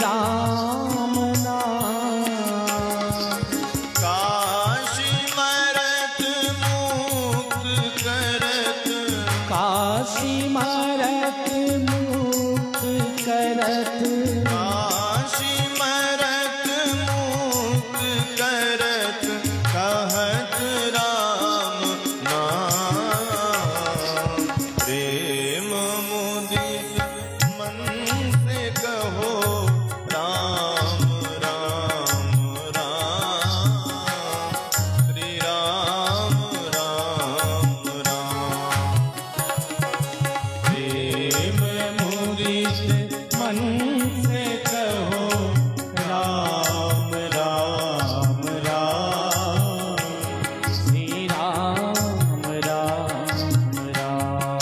राम नाम काशी दशरथ कहत राम नाम। प्रेम मुदित मन से कहो राम राम राम। श्री राम राम राम। प्रेम मुदित मन से कहो राम राम राम। श्री राम राम राम।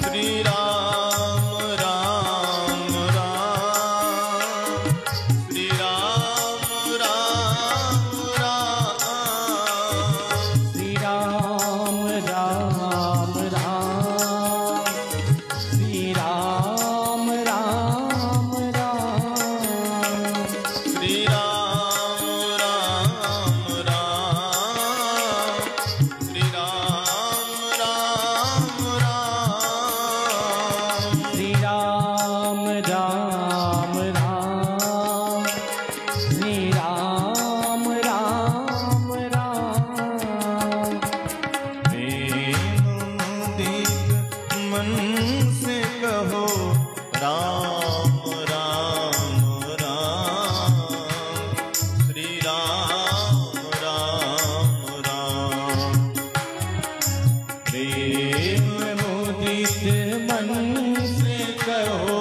श्री राम राम राम। श्री राम राम राम। श्री राम राम राम। श्री राम राम राम। श्री राम राम राम। श्री राम राम राम। श्री राम राम राम। श्री राम राम राम। प्रेम मुदित मन से कहो राम राम राम। श्री राम राम राम। प्रेम मुदित मन से कहो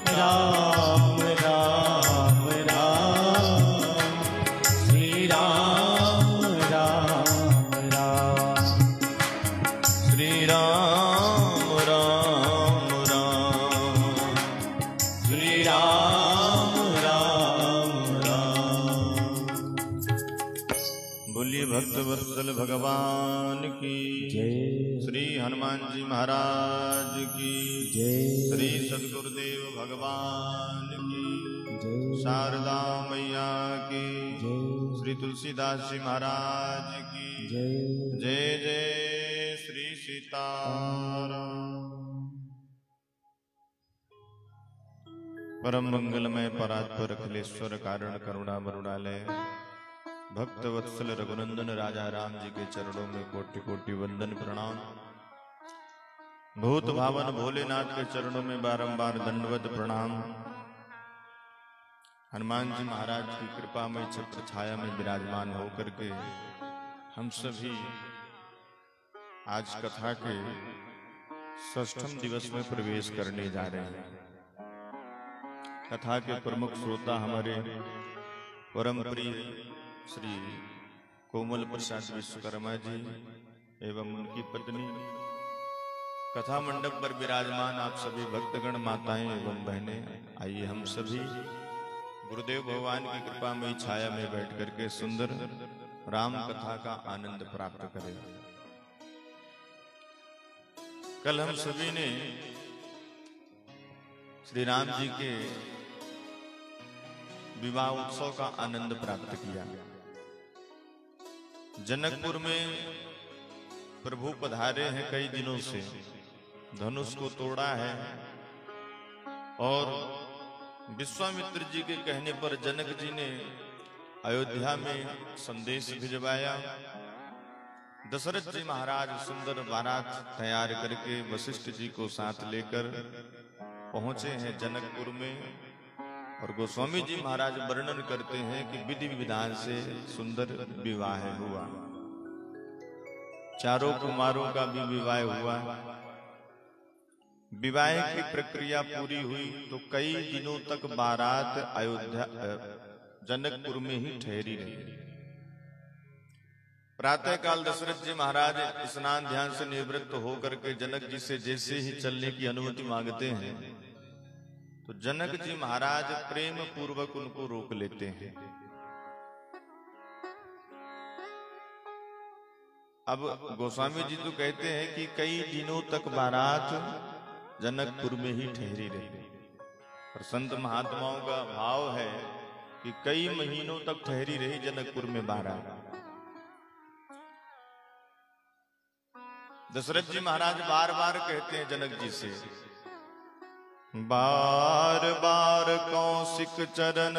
राम राम राम। श्री राम राम राम। श्री राम राम राम। श्री राम राम राम। बोलिए भक्त वत्सल भगवान की जय। श्री हनुमान जी महाराज की जय। श्री सद्गुरुदेव भगवान की जय। शारदा मैया की जय। श्री तुलसीदास जी महाराज की जय। जय जय श्री सीताराम। परम मंगलमय परात्पर अखिलेश्वर कारण करुणा मरुणालय भक्त वत्सल रघुनंदन राजा राम जी के चरणों में कोटि कोटि वंदन प्रणाम। भूत भावन भोलेनाथ के चरणों में बारंबार दंडवत प्रणाम। हनुमान जी महाराज की कृपा में छत्र छाया में विराजमान होकर के हम सभी आज कथा के षष्ठम दिवस में प्रवेश करने जा रहे हैं। कथा के प्रमुख श्रोता हमारे परम प्रिय श्री कोमल प्रसाद विश्वकर्मा जी एवं उनकी पत्नी, कथा मंडप पर विराजमान आप सभी भक्तगण, माताएं एवं बहनें, आइए हम सभी गुरुदेव भगवान की कृपा में छाया में बैठ करके सुंदर राम कथा का आनंद प्राप्त करें। कल हम सभी ने श्री राम जी के विवाह उत्सव का आनंद प्राप्त किया। जनकपुर में प्रभु पधारे हैं, कई दिनों से धनुष को तोड़ा है और विश्वामित्र जी के कहने पर जनक जी ने अयोध्या में संदेश भिजवाया। दशरथ जी महाराज सुंदर बारात तैयार करके वशिष्ठ जी को साथ लेकर पहुंचे हैं जनकपुर में। और गोस्वामी जी महाराज वर्णन करते हैं कि विधि विधान से सुंदर विवाह हुआ, चारों कुमारों का भी विवाह हुआ। विवाह की प्रक्रिया पूरी हुई तो कई दिनों तक बारात अयोध्या जनकपुर में ही ठहरी रही। प्रातः काल दशरथ जी महाराज स्नान ध्यान से निवृत्त होकर के जनक जी से जैसे ही चलने की अनुमति मांगते हैं तो जनक जी महाराज प्रेम पूर्वक उनको रोक लेते हैं। अब गोस्वामी जी तो कहते हैं कि कई दिनों तक बारात जनकपुर में ही ठहरी रही, और संत महात्माओं का भाव है कि कई महीनों तक ठहरी रही जनकपुर में बारात। दशरथ जी महाराज बार बार कहते हैं जनक जी से, बार बार कौशिक चरण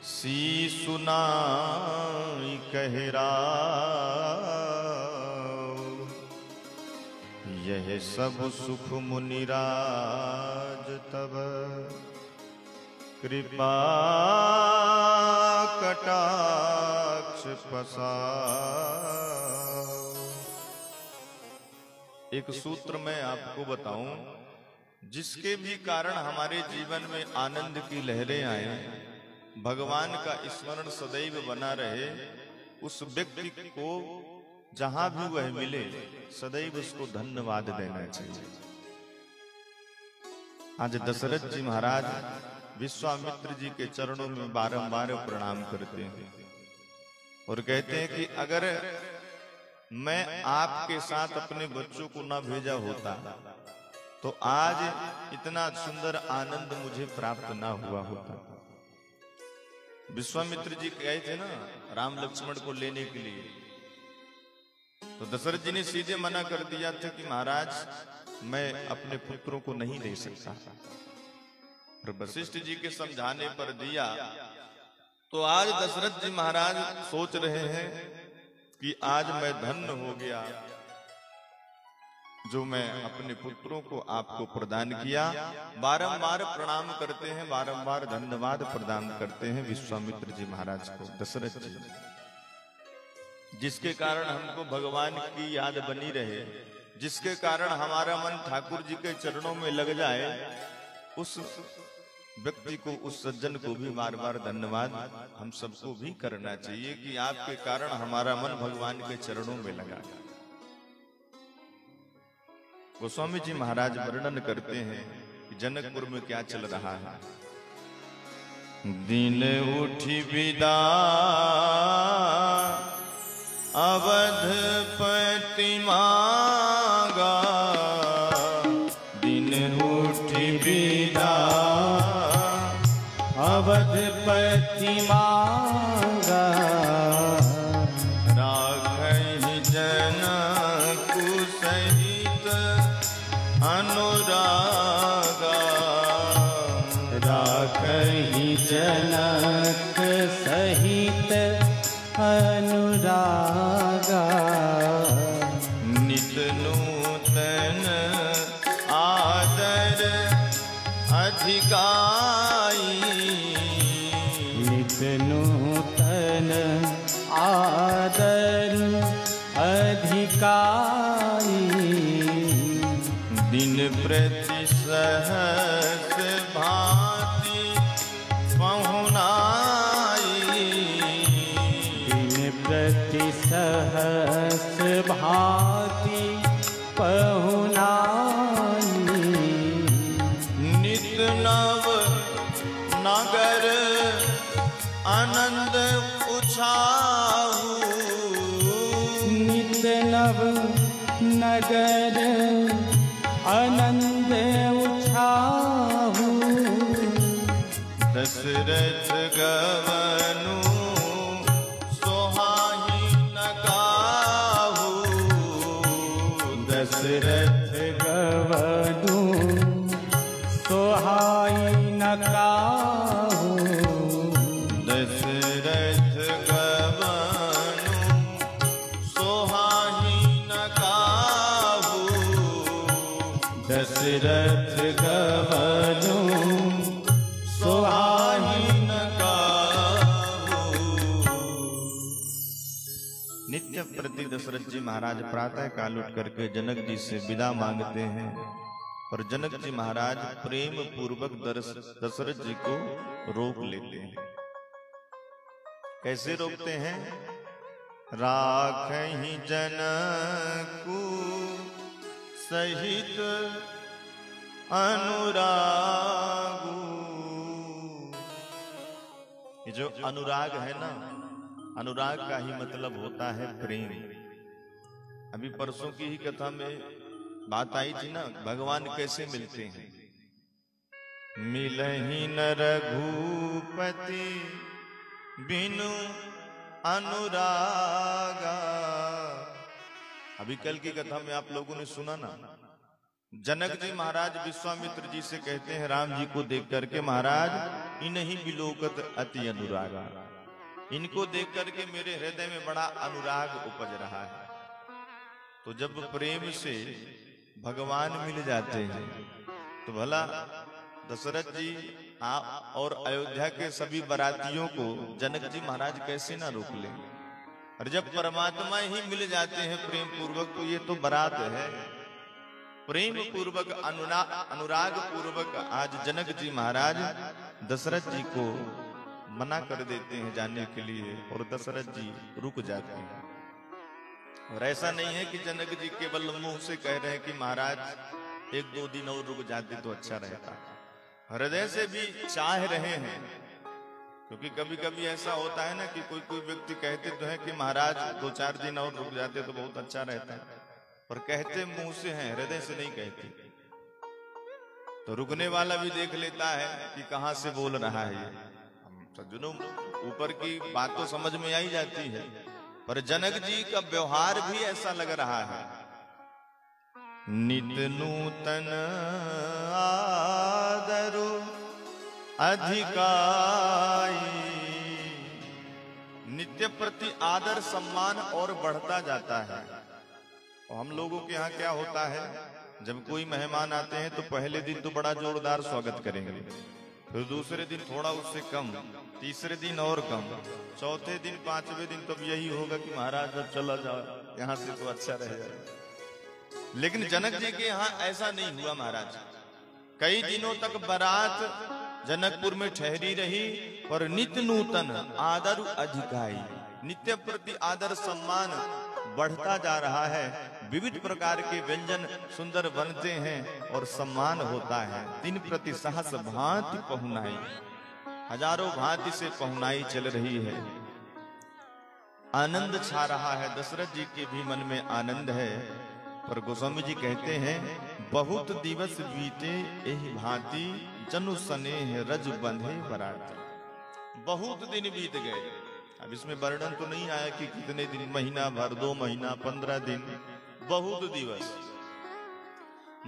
सी सुनाई कहरा यह सब सुख मुनिराज तब कृपा कटाक्ष पसार। एक सूत्र मैं आपको बताऊं, जिसके भी कारण हमारे जीवन में आनंद की लहरें आए, भगवान का स्मरण सदैव बना रहे, उस व्यक्ति को जहां भी वह मिले सदैव उसको धन्यवाद देना चाहिए। आज दशरथ जी महाराज विश्वामित्र जी के चरणों में बारंबार प्रणाम करते हैं और कहते हैं कि अगर मैं आपके साथ अपने बच्चों को ना भेजा होता तो आज इतना सुंदर आनंद मुझे प्राप्त ना हुआ होता। विश्वामित्र जी गए थे ना राम लक्ष्मण को लेने के लिए, तो दशरथ जी ने सीधे मना कर दिया था कि महाराज मैं अपने पुत्रों को नहीं दे सकता। और वशिष्ठ जी के समझाने पर दिया। तो आज दशरथ जी महाराज सोच रहे हैं कि आज मैं धन्य हो गया जो मैं अपने पुत्रों को आपको प्रदान किया। बारंबार प्रणाम करते हैं, बारंबार धन्यवाद प्रदान करते हैं विश्वामित्र जी महाराज को, दशरथ जी, जिसके कारण हमको भगवान की याद बनी रहे, जिसके कारण हमारा मन ठाकुर जी के चरणों में लग जाए। उस व्यक्ति को, उस सज्जन को भी बार बार धन्यवाद हम सबको भी करना चाहिए कि आपके कारण हमारा मन भगवान के चरणों में लगा। गोस्वामी जी महाराज वर्णन करते हैं कि जनकपुर में क्या चल रहा है। दिन उठी विदा अवधपति मांगा, दिन उठी विदा अवधपति मांगा, राखहि जनक सहित अनुरागा, राखहि जनक सहित अनुरागा, नित नूतन आदर अधिकाई, नित नूतन आदर अधिकाई, दिन प्रति सहस भांति पहुनाई, दिन प्रति सहस भांति पहुनाई, नित नव नगर आनंद उछाहू, नित नव नगर आनंद उछाहू, दशरथ गवनु सोहाई न गाहू, दशरथ गवनु सोहाई न काहू, दशरथ गवनु सोहाई न गाहू, दशरथ गवनु सोहाई न गाहू। नित्य प्रति दशरथ जी महाराज प्रातः काल उठ करके जनक जी से विदा मांगते हैं और जनक जी महाराज प्रेम पूर्वक दशरथ जी को रोक लेते हैं। कैसे रोकते हैं? राखहि जनकु सहित अनुरागु। ये जो अनुराग है ना, अनुराग का ही मतलब होता है प्रेम। अभी परसों की ही कथा में बात आई थी ना, भगवान कैसे मिलते हैं। मिलहि न रघुपति बिनु अनुरागा। अभी कल की कथा में आप लोगों ने सुना ना, जनक जी महाराज विश्वामित्र जी से कहते हैं राम जी को देख करके, महाराज इन्हीं बिलोकत अति अनुरागा। इनको देख करके मेरे हृदय में बड़ा अनुराग उपज रहा है। तो जब प्रेम से भगवान मिल जाते हैं तो भला दशरथ जी और अयोध्या के सभी बारातियों को जनक जी महाराज कैसे ना रोक लें। और जब परमात्मा ही मिल जाते हैं प्रेम पूर्वक तो ये तो बारात है। प्रेम पूर्वक अनुराग पूर्वक आज जनक जी महाराज दशरथ जी को मना कर देते हैं जाने के लिए और दशरथ जी रुक जाते हैं। और ऐसा नहीं है कि जनक जी केवल मुंह से कह रहे हैं कि महाराज 1-2 दिन और रुक जाते तो अच्छा रहता, हृदय से भी चाह रहे हैं। क्योंकि कभी कभी ऐसा होता है ना कि कोई व्यक्ति कहते तो है कि महाराज 2-4 दिन और रुक जाते तो बहुत अच्छा रहता है, पर कहते मुंह से हैं, हृदय से नहीं कहते। तो रुकने वाला भी देख लेता है कि कहां से बोल रहा है ये। सज्जनों, ऊपर की बात तो समझ में आई जाती है, पर जनक जी का व्यवहार भी ऐसा लग रहा है। नित नूतन आदरो अधिकाई, नित्य प्रति आदर सम्मान और बढ़ता जाता है। और हम लोगों के यहाँ क्या होता है, जब कोई मेहमान आते हैं तो पहले दिन तो बड़ा जोरदार स्वागत करेंगे, फिर दूसरे दिन थोड़ा उससे कम, तीसरे दिन और कम, चौथे दिन 5वें दिन तब यही होगा कि महाराज अब चला जाओ यहाँ से तो अच्छा रहेगा। लेकिन जनक जी के यहाँ ऐसा नहीं हुआ महाराज। कई दिनों तक बारात जनकपुर में ठहरी रही, पर नित्य नूतन आदर अधिकाई, नित्य प्रति आदर सम्मान बढ़ता जा रहा है। विविध प्रकार के व्यंजन सुंदर बनते हैं और सम्मान होता है। दिन प्रति सहस भांति पहुनाई, हजारों भांति से पहुनाई चल रही है। आनंद छा रहा है। दशरथ जी के भी मन में आनंद है। पर गोस्वामी जी कहते हैं, बहुत दिवस बीते एहि भांति जनु स्नेह रज बंधे बराती। बहुत दिन बीत गए। अब इसमें वर्णन तो नहीं आया कि कितने दिन, महीना भर, 2 महीना, 15 दिन, बहुत दिवस,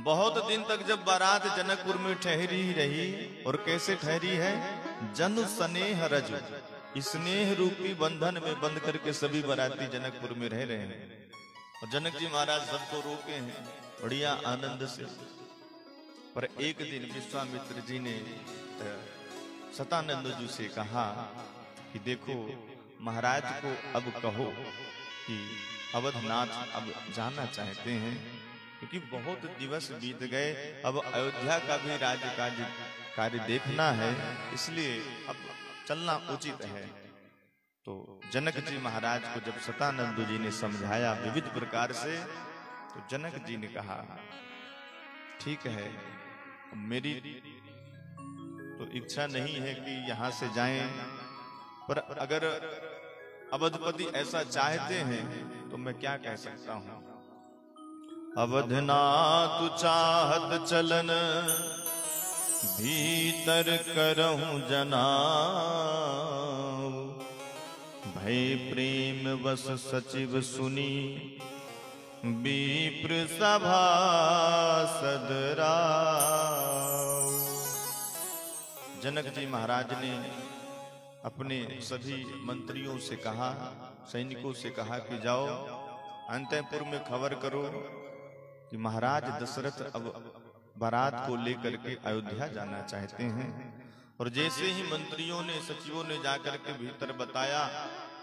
बहुत दिन तक जब बारात जनकपुर में ठहरी रही। और कैसे ठहरी है? जनु स्नेह रज, स्नेह रूपी बंधन में बंध करके सभी बाराती जनकपुर में रह रहे हैं। और जनक जी महाराज सबको रोके हैं बढ़िया आनंद से। पर एक दिन विश्वामित्र जी ने सतानंद जी से कहा कि देखो, महाराज को अब कहो कि अवधनाथ अब जाना चाहते हैं, क्योंकि बहुत दिवस बीत गए। अब अयोध्या का भी राज्य कार्य देखना है, इसलिए अब चलना उचित है। तो जनक जी महाराज को जब सतानंद जी ने समझाया विविध प्रकार से, तो जनक जी ने कहा, ठीक है, मेरी तो इच्छा नहीं है कि यहाँ से जाएं, पर अगर अवधपति ऐसा चाहते हैं तो मैं क्या कह सकता हूँ। अवधनाथ चाहत चलन भीतर करहूं जना, भय प्रेम वस सचिव सुनी विप्र सभा सदरा। जनक जी महाराज ने अपने सभी मंत्रियों से कहा, सैनिकों से कहा कि जाओ अंतःपुर में खबर करो कि महाराज दशरथ अब बारात को लेकर के अयोध्या जाना चाहते हैं। और जैसे ही मंत्रियों ने, सचिवों ने जाकर के भीतर बताया,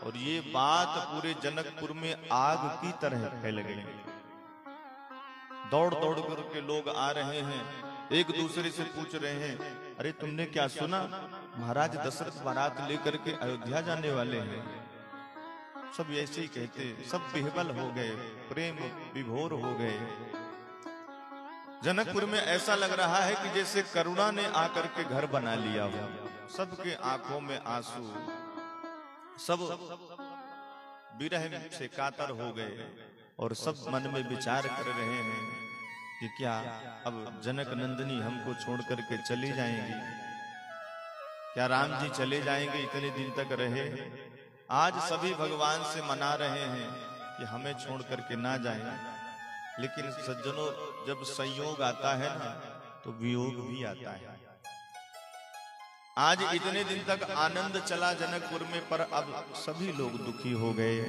और ये बात पूरे जनकपुर में आग की तरह फैल गई। दौड़ दौड़ करके लोग आ रहे हैं, एक दूसरे से पूछ रहे हैं, अरे तुमने क्या सुना, महाराज दशरथ बारात लेकर के अयोध्या जाने वाले हैं। सब ऐसे ही कहते, सब विह्वल हो गए, प्रेम विभोर हो गए। जनकपुर में ऐसा लग रहा है कि जैसे करुणा ने आकर के घर बना लिया हो। सबके आंखों में आंसू, सब विरह से कातर हो गए, और सब मन में विचार कर रहे हैं कि क्या अब जनक नंदिनी हमको छोड़ करके चली जाएंगी? क्या राम जी चले जाएंगे? इतने दिन तक रहे। आज सभी भगवान से मना रहे हैं कि हमें छोड़ करके ना जाएं। लेकिन सज्जनों, जब संयोग आता है ना, तो वियोग भी आता है। आज इतने दिन तक आनंद चला जनकपुर में, पर अब सभी लोग दुखी हो गए।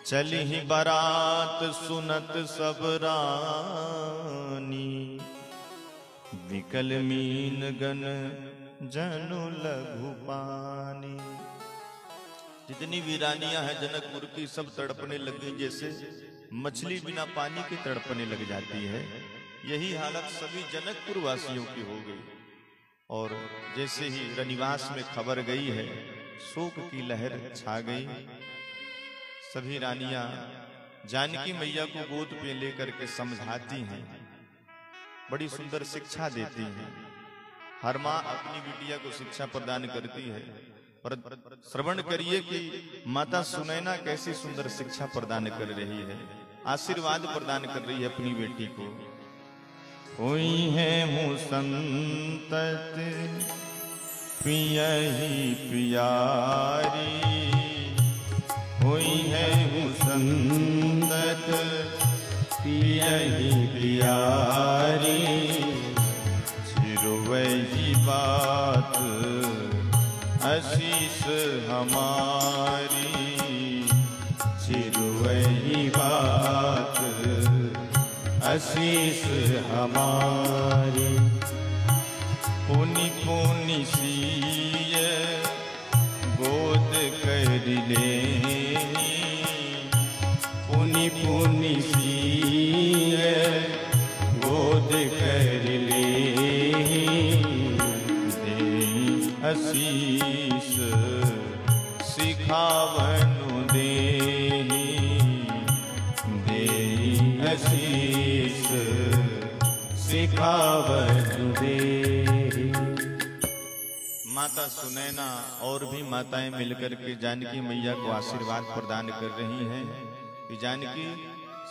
चली ही बारात सुनत सब रानी, विकल मीन गन जनु लघु पानी। जितनी भी रानियां हैं जनकपुर की, सब तड़पने लगी जैसे मछली बिना पानी के तड़पने लग जाती है। यही हालत सभी जनकपुर वासियों की हो गई। और जैसे ही रनिवास में खबर गई है, शोक की लहर छा गई। सभी रानियां जानकी मैया को गोद पे लेकर के समझाती हैं, बड़ी सुंदर शिक्षा देती हैं। हर माँ अपनी बिटिया को शिक्षा प्रदान करती है, पर श्रवण करिए कि माता सुनैना कैसी सुंदर शिक्षा प्रदान कर रही है, आशीर्वाद प्रदान कर रही है अपनी बेटी को। हुई है हूँ संतत पियहि प्यारी, हुई है हूँ संतत पियहि प्यारी। चिरवही बात आशीष हमारी, चिरवही बात आशीष हमारी। पुनि पुनि सीय गोद कर ले, पुनि पुनि सीय गोद कर ले। दे आशीष सिखावनु दे, आशीष सिखावनु दे। माता सुनैना और भी माताएं मिलकर के जानकी मैया को आशीर्वाद प्रदान कर रही हैं कि जानकी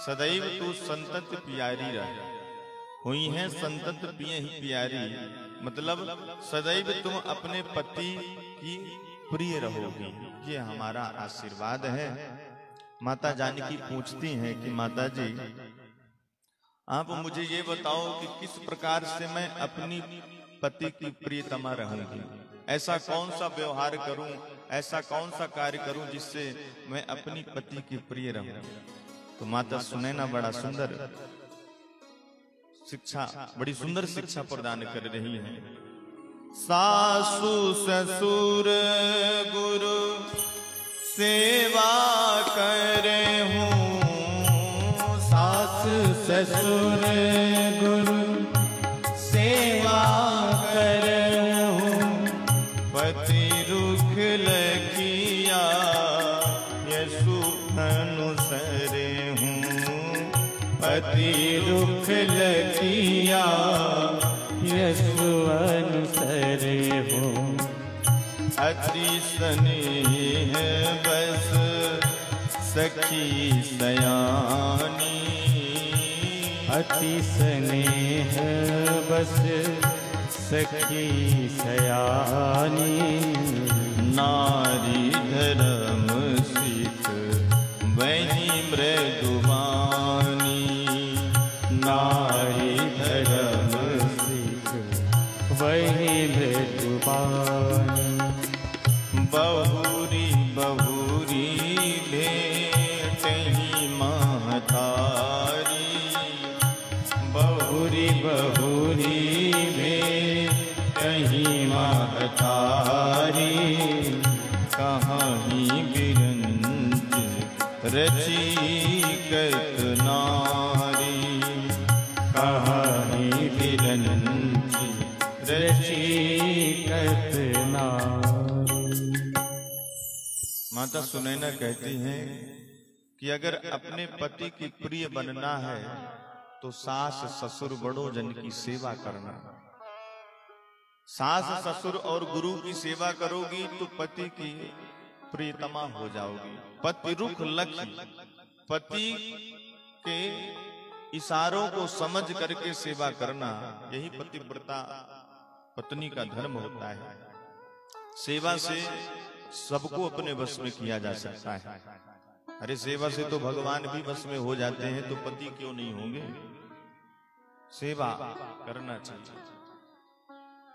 सदैव तू संतत प्यारी रह। हुई है संतत पिए ही प्यारी, मतलब सदैव तुम अपने पति की प्रिय रहोगी, ये हमारा आशीर्वाद है। माता जानकी पूछती हैं कि माता जी आप मुझे ये बताओ कि किस प्रकार से मैं अपनी पति की प्रियतमा रहूंगी, ऐसा कौन सा व्यवहार करूं, ऐसा कौन सा कार्य करूं जिससे मैं अपनी पति की प्रिय रहूं। तो माता सुनैना बड़ा सुंदर शिक्षा, बड़ी सुंदर शिक्षा प्रदान कर रही है। सासु ससुर गुरु सेवा करे हूँ, सास ससुर गुरु सेवा करे हूँ। पति रुख लखिया यसु अनुसरे हूँ, पति रुख लखिया यसु अनुसरे हूँ। अति स्नेह बस सखी सयानी, अति स्नेह बस सखी सयानी। नारी धर्म सीख वही मृदुवानी, नारी धर्म सीख वही मृदुवानी। बहुरी बहुरी भेटहि महतारी, बहुरी बहुरी भेटहि महतारी। कहीं बिरंच रचिकत नारी, कहीं बिरंच रचिकत नारी। माता सुनैना कहती हैं कि अगर अपने पति की प्रिय बनना है तो सास ससुर बड़ों जन की सेवा करना। सास ससुर और गुरु की सेवा करोगी तो पति की प्रियतमा हो जाओगी। पति रुख लखी, पति के इशारों को समझ करके सेवा करना, यही पतिव्रता पत्नी का धर्म होता है। सेवा से सबको अपने वश में किया जा सकता है। अरे सेवा से तो भगवान भी वश में हो जाते हैं, तो पति क्यों नहीं होंगे। सेवा करना चाहिए।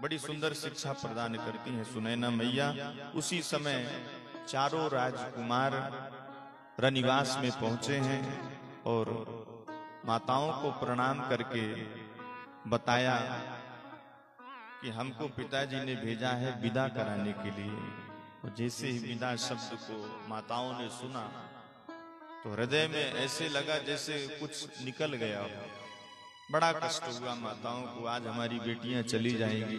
बड़ी सुंदर शिक्षा प्रदान करती हैं सुनैना मैया। उसी समय चारों राजकुमार रनिवास में पहुंचे हैं और माताओं को प्रणाम करके बताया कि हमको पिताजी ने भेजा है विदा कराने के लिए। और जैसे ही विदा शब्द को माताओं ने सुना तो हृदय में ऐसे लगा जैसे कुछ निकल गया हो। बड़ा कष्ट हुआ माताओं को, आज हमारी बेटियां चली जाएंगी।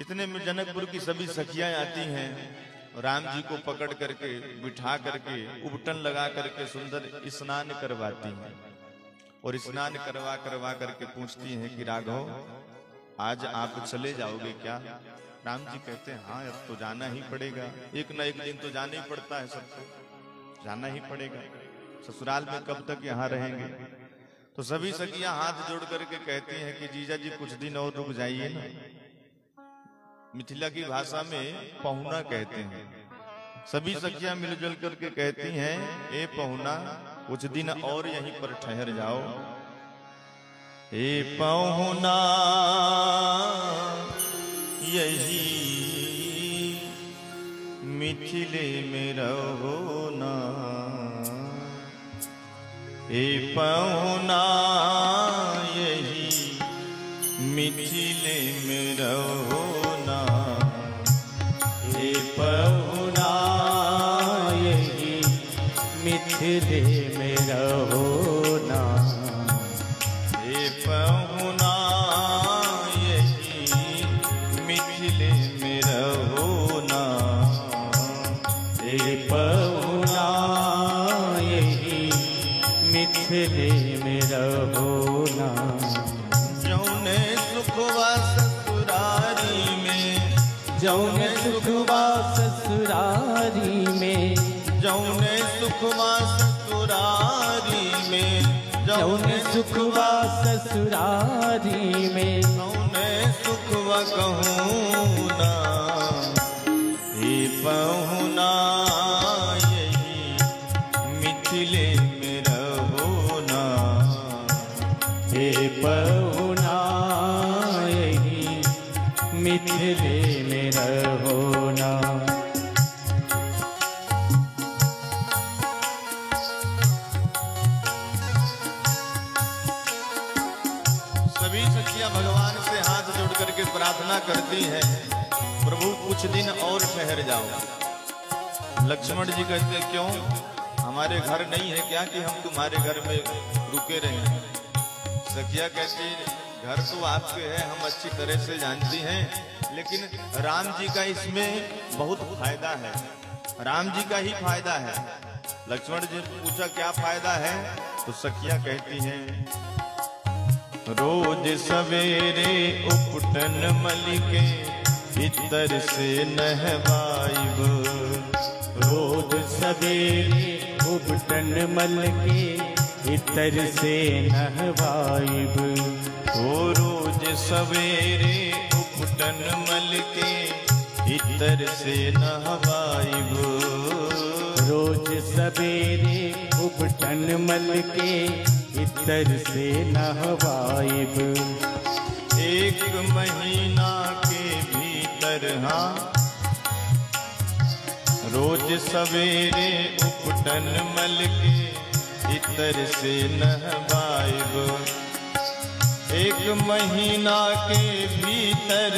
इतने में जनकपुर की सभी सखियां आती हैं, राम जी को पकड़ करके बिठा करके उबटन लगा करके सुंदर स्नान करवाती हैं और स्नान करवा करके पूछती हैं कि राघव आज आप चले जाओगे क्या? राम जी कहते हैं हाँ अब तो जाना ही पड़ेगा, एक न एक दिन तो जाना ही पड़ता है, सबको जाना ही पड़ेगा, ससुराल में कब तक यहाँ रहेंगे। तो सभी सखियां हाथ जोड़ करके कहती हैं कि जीजा जी कुछ दिन और रुक जाइए ना। मिथिला की भाषा में पहुना कहते हैं। सभी सखियां मिलजुल करके कहती हैं ए पहुना कुछ दिन और यहीं पर ठहर जाओ। ए पहुना यही मिथिले में रहो ना। ए पहुना यही मिथिले में रहो ना। ए पहुना यही मिथिले में रहो ना। ए पहुना यही मिथिले में रहो ना। ए पहुना यही मिथिले में रहो ना। जौने सुखवा ससुरारी में, जौने सुखवा ससुरारी में, जौने सुखवा ससुरारी में, जौने सुखवा ससुरारी में, जौने सुखवा कहूँ ना। हे पहुना यही मिथिले में रहो ना। हे पहुना यही मिथिले में रहो ना। सभी सखियां भगवान से हाथ जोड़ करके प्रार्थना करती हैं प्रभु कुछ दिन और ठहर जाओ। लक्ष्मण जी कहते क्यों, हमारे घर नहीं है क्या कि हम तुम्हारे घर में रुके रहें? सखिया कहती घर तो आपके है, हम अच्छी तरह से जानती हैं, लेकिन राम जी का इसमें बहुत फायदा है, राम जी का ही फायदा है। लक्ष्मण जी ने पूछा क्या फायदा है? तो सखिया कहती हैं रोज सवेरे उपटन मलिके इतर से नहवाइब। रोज सवेरे उपटन मल के इतर से नहवाइब। ओ रोज सवेरे उपटन मल के इतर से नहवाइब। रोज सवेरे उपटन मल के इतर से नहवाइब। एक महीना के भीतर हाँ रोज सवेरे उपटन मल के इतर से नहवाइब। एक महीना के भीतर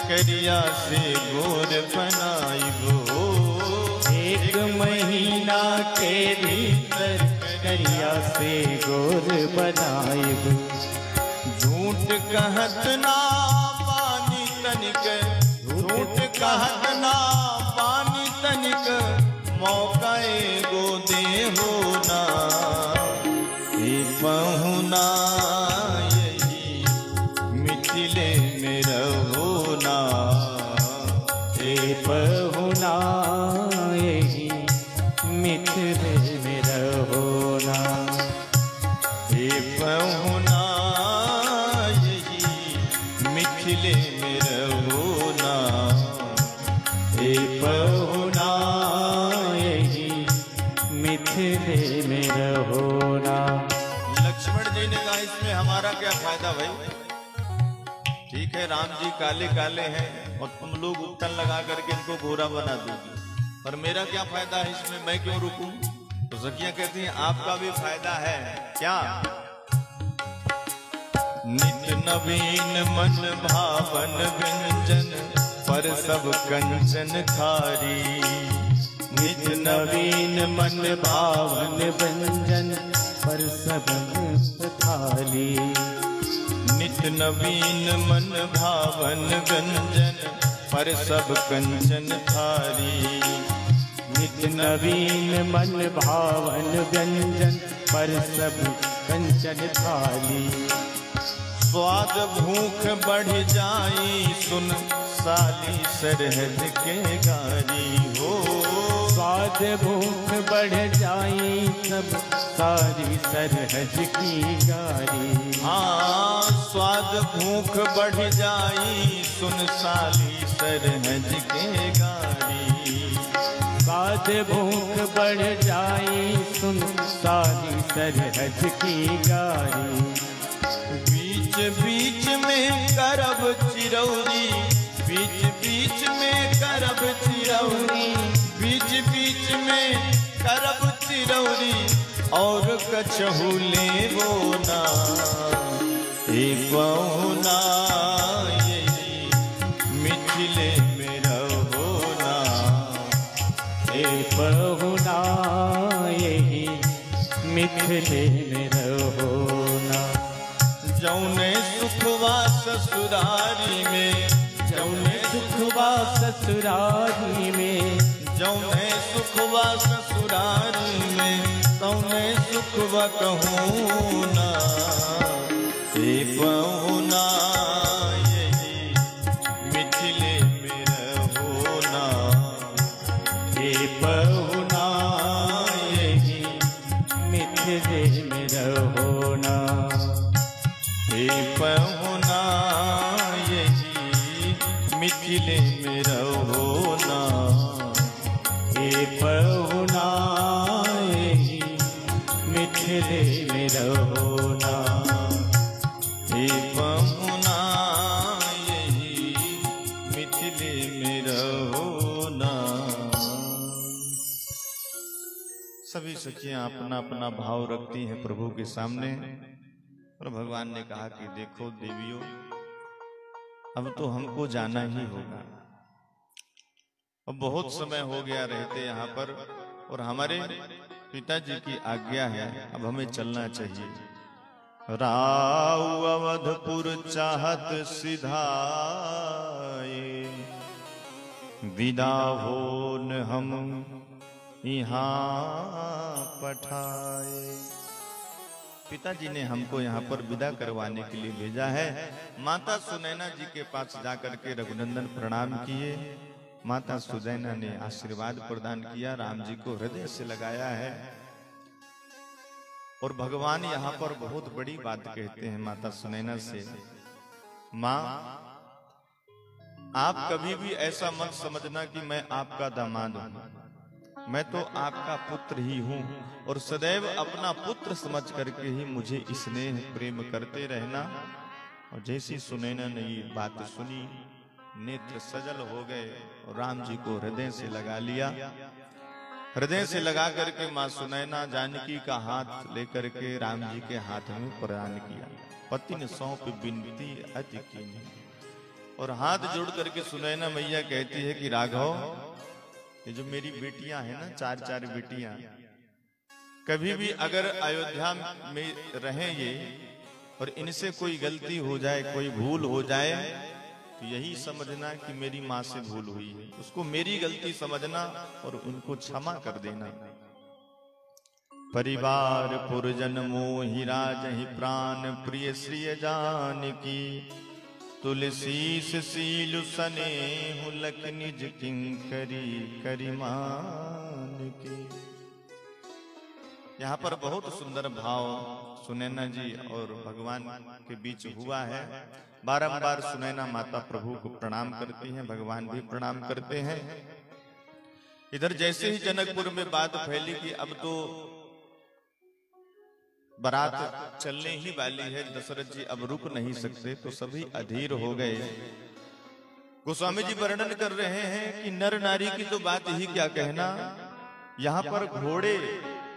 करिया से गोर बनाइब। एक महीना के भीतर करिया से गोर बनाइब। झूठ कहत ना पानी तनिक, झूठ कहत ना पानी तनिक, मौका एगो दे हो ना। ए पहुना यही मिथिले में रहो ना। ए पहुना यही मिथिले में रहो ना। ए पहुना यही मिथिले में रहो ना। ए पहुना यही मिथिले में रहो ना। लक्ष्मण जी ने कहा इसमें हमारा क्या फायदा भाई? ठीक है है राम जी काले काले हैं और तुम लोग उपटन लगा करके इनको गोरा बना दोगे, पर मेरा क्या फायदा है इसमें, मैं क्यों रुकूं? तो सखियां कहती हैं आपका भी फायदा है। क्या? नित नवीन मन भावन व्यंजन पर सब कंचन खारी। नित नवीन मन भावन व्यंजन पर सब थाली। नित नवीन मन भावन व्यंजन पर सब कंचन थारी। नित नवीन मन भावन व्यंजन पर सब कंचन थाली। स्वाद भूख बढ़ जाई सुन साली सरहद के गारी हो। स्वाद भूख बढ़ जाई सब सारी सरहद की गारी। हाँ, स्वाद भूख बढ़ जाई सुन साली सरहद के गारी। स्वाद भूख बढ़ जाई सुन सारी सरहद की गारी। बीच बीच में करब चिरौरी, बीच बीच में करब चिरौरी, बीच बीच में करब चिरौरी और कछहू लेबो ना। ए पहुना यही मिथिले में रहो ना। ए पहुना यही मिथिले में रहो ना। जौने सुखवा ससुरारी में, जौने सुखवा ससुरारी में, जौने सुखवा ससुरारी में, तौने सुखवा कहूँ ना। ए पहुना यही मिथिले में रहो ना। ए पहुना यही मिथिले में रहो ना। ए पहुना यही मिथिले में रहो ना। ए पहुना यही मिथिले में रहो ना। ए पहुना यही मिथिले में रहो ना। सभी सखियां अपना अपना भाव रखती हैं प्रभु के सामने। और भगवान ने कहा कि देखो देवियों, अब तो हमको जाना ही होगा। अब बहुत समय हो गया रहते यहाँ पर और हमारे पिताजी की आज्ञा है, अब हमें चलना चाहिए। राव अवधपुर चाहत सिधाए, विदा होन हम यहाँ पठाए। पिताजी ने हमको यहाँ पर विदा करवाने के लिए भेजा है। माता सुनैना जी के पास जाकर के रघुनंदन प्रणाम किए। माता सुनैना ने आशीर्वाद प्रदान किया, राम जी को हृदय से लगाया है। और भगवान यहाँ पर बहुत बड़ी बात कहते हैं माता सुनैना से, माँ आप कभी भी ऐसा मत समझना कि मैं आपका दामाद हूं, मैं तो आपका पुत्र ही हूं और सदैव अपना पुत्र समझ करके ही मुझे स्नेह प्रेम करते रहना। और जैसी सुनैना ने ये बात सुनी, नेत्र सजल हो गए और राम जी को हृदय से लगा लिया। हृदय से लगा करके माँ सुनैना जानकी का हाथ लेकर के राम जी के हाथ में प्रदान किया। पति ने सौंप बिनती अति कीन्ही। और हाथ जोड़ करके सुनैना मैया कहती है कि राघव, ये जो मेरी बेटियां हैं ना, चार चार बेटियां, कभी भी अगर अयोध्या में रहें ये और इनसे कोई गलती हो जाए, कोई भूल हो जाए, तो यही समझना कि मेरी माँ से भूल हुई है, उसको मेरी गलती समझना और उनको क्षमा कर देना। परिवार पुरजन मोहि राजहि प्राण प्रिय श्रिय जानकी। तुलसीस सीलु सनेहु लख निज किंकरी करिमान की। यहाँ पर बहुत सुंदर भाव सुनैना जी और भगवान के बीच हुआ है। बारंबार सुनैना माता प्रभु को प्रणाम करती हैं, भगवान भी प्रणाम करते हैं। इधर जैसे ही जनकपुर में बात फैली कि अब तो बारात चलने ही वाली है, दशरथ जी अब रुक नहीं सकते, तो सभी अधीर हो गए। गोस्वामी जी वर्णन कर रहे हैं कि नर नारी की तो बात ही क्या कहना, यहाँ पर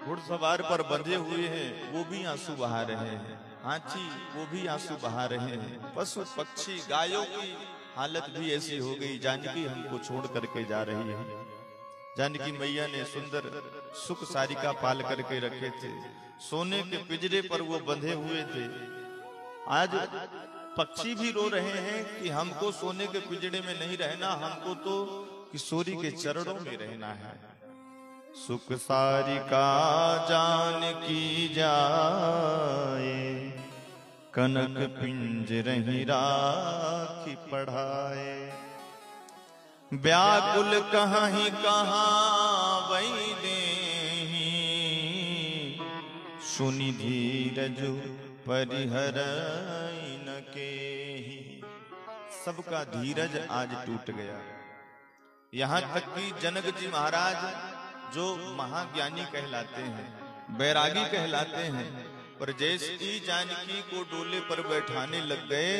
घुड़सवार पर बंधे हुए हैं, वो भी आंसू बहा रहे हैं, हाथी वो भी आंसू बहा रहे हैं, पशु पक्षी गायों की हालत भी ऐसी हो गई। जानकी हमको छोड़ करके जा रही है। जानकी मैया ने सुंदर सुख सारिका पाल करके रखे थे, सोने के पिंजरे पर वो बंधे हुए थे। आज पक्षी भी रो रहे हैं कि हमको सोने के पिंजरे में नहीं रहना, हमको तो किशोरी के चरणों में रहना है। सुख सारिका जानकी जाए, कनक पिंजरहि राखी पढ़ाए। व्याकुल कहीं कहाँ वही देहि, सुनि धीरज परिहरइ न केहि। सबका धीरज आज टूट गया। यहाँ तक कि जनक जी महाराज जो महाज्ञानी कहलाते हैं, बैरागी कहलाते हैं, पर जैसे ही जानकी को डोले पर बैठाने लग गए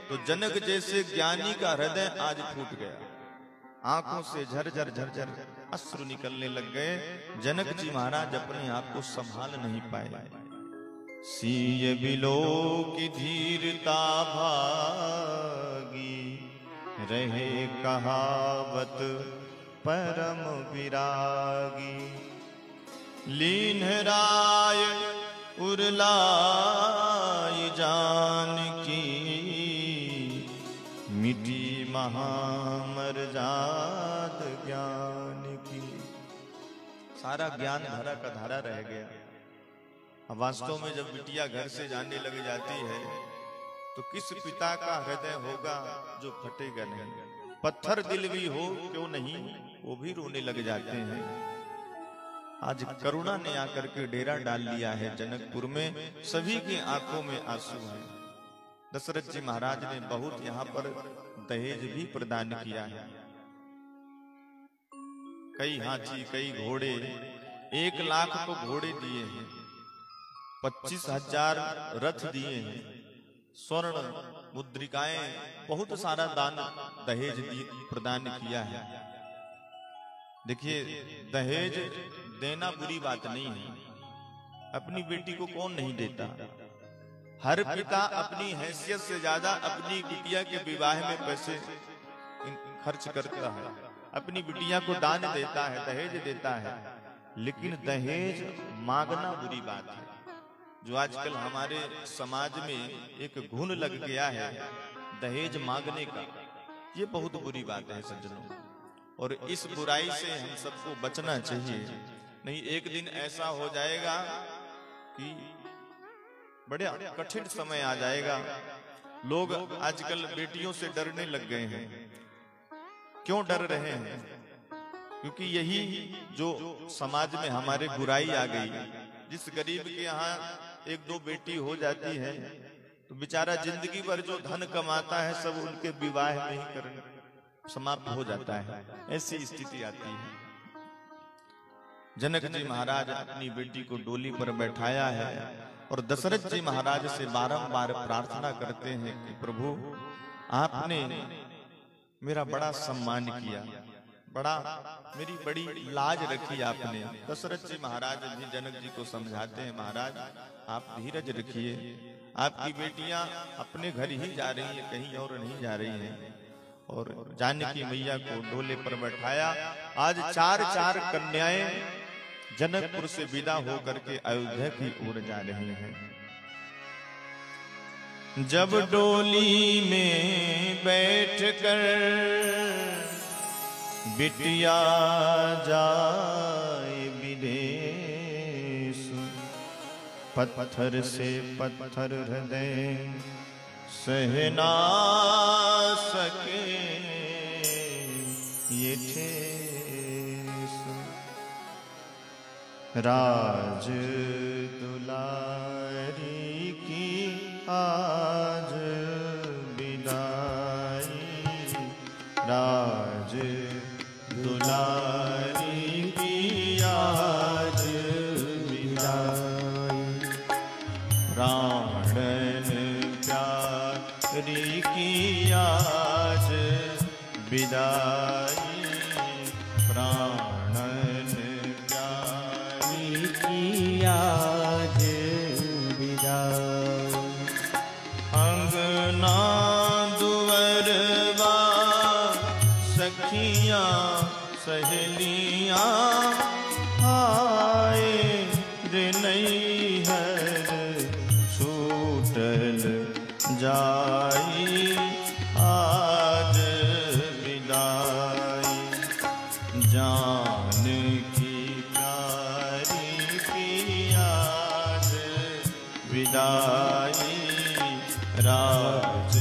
तो जनक जैसे ज्ञानी का हृदय आज फूट गया। आंखों से झरझर झरझर अश्रु निकलने लग गए। जनक जी महाराज अपने आप को संभाल नहीं पाए। सीय बिलो की धीरता भागी, रहे कहावत परम विरागी। लीन राय उरलाई जानकी, मिटी महामर्याद ज्ञान की। सारा ज्ञान धारा का धारा रह गया। अब वास्तव में जब बिटिया घर से जाने लग जाती है तो किस पिता का हृदय होगा जो फटेगा नहीं। पत्थर दिल भी हो क्यों नहीं, वो भी रोने लग जाते हैं। आज करुणा ने आकर के डेरा डाल लिया है जनकपुर में, सभी की आंखों में आंसू हैं। दशरथ जी महाराज ने बहुत यहाँ पर दहेज भी प्रदान किया है। कई हाथी, कई घोड़े, 1 लाख तो घोड़े दिए हैं, 25,000 रथ दिए हैं, स्वर्ण मुद्रिकाएं, बहुत सारा दान दहेज प्रदान किया है। देखिए, दहेज देना बुरी बात नहीं है। अपनी बेटी को कौन नहीं देता। हर पिता अपनी हैसियत से ज्यादा अपनी बिटिया के विवाह में पैसे खर्च करता है, अपनी बिटिया को दान देता है, दहेज देता है। लेकिन दहेज मांगना बुरी बात है। जो आजकल हमारे समाज में एक घुन लग गया है दहेज मांगने का, ये बहुत बुरी बात है सज्जनों। और इस बुराई से हम सबको बचना चाहिए। नहीं, एक दिन ऐसा हो जाएगा कि बड़े कठिन समय आ जाएगा। लोग आजकल बेटियों से डरने लग गए हैं। क्यों डर रहे हैं? क्योंकि यही जो समाज में हमारे बुराई आ गई। जिस गरीब के यहाँ 1-2 बेटी हो जाती है तो बेचारा जिंदगी भर जो धन कमाता है सब उनके विवाह में ही करने समाप्त हो जाता है। ऐसी स्थिति आती है। जनक जी महाराज अपनी बेटी को डोली पर बैठाया है और दशरथ जी महाराज से बारंबार प्रार्थना करते हैं कि प्रभु आपने मेरा बड़ा सम्मान किया, मेरी बड़ी लाज रखी आपने। दशरथ जी महाराज भी जनक जी को समझाते हैं, महाराज आप धीरज रखिए, आपकी बेटियां अपने घर ही जा रही है, कहीं और नहीं जा रही है। और जानकी मैया को डोले पर बैठाया। आज 4 कन्याएं जनकपुर से विदा होकर के अयोध्या की ओर जा रही हैं। जब डोली में बैठकर बिटिया जाए विदेश, पत्थर से पत्थर हृदय सह ना सके ये ठेस। राज दुलारी की आज विदाई, राज दुलारी की आज विदाई। री की आज विदाई, प्राणन प्यारी की आज विदाई। अंगना दुअरवा सखियां सहेलियां आए रे नैहर छूटल जाई आज विदाई, जान की प्यारी की आज विदाई, राज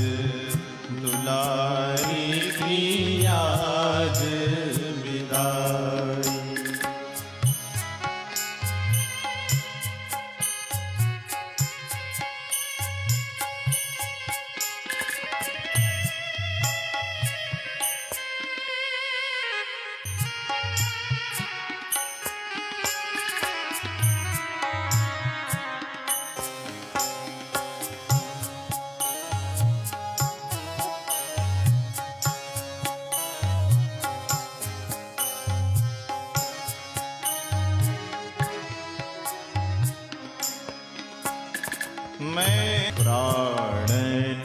दुलारी की आज विदाई। मैं प्राणन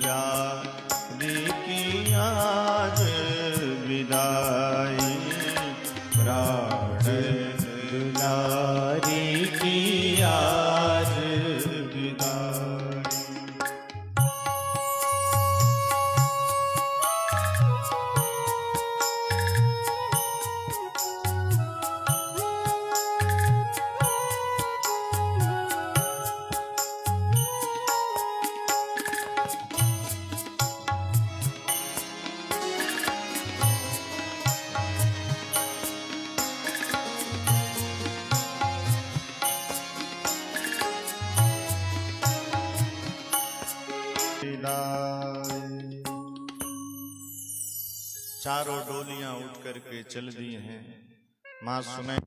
प्यारी की आज विदाई, प्राणन दुलारी की आज विदाई। चारों डोलियां उठ करके चल दी हैं। मां सुने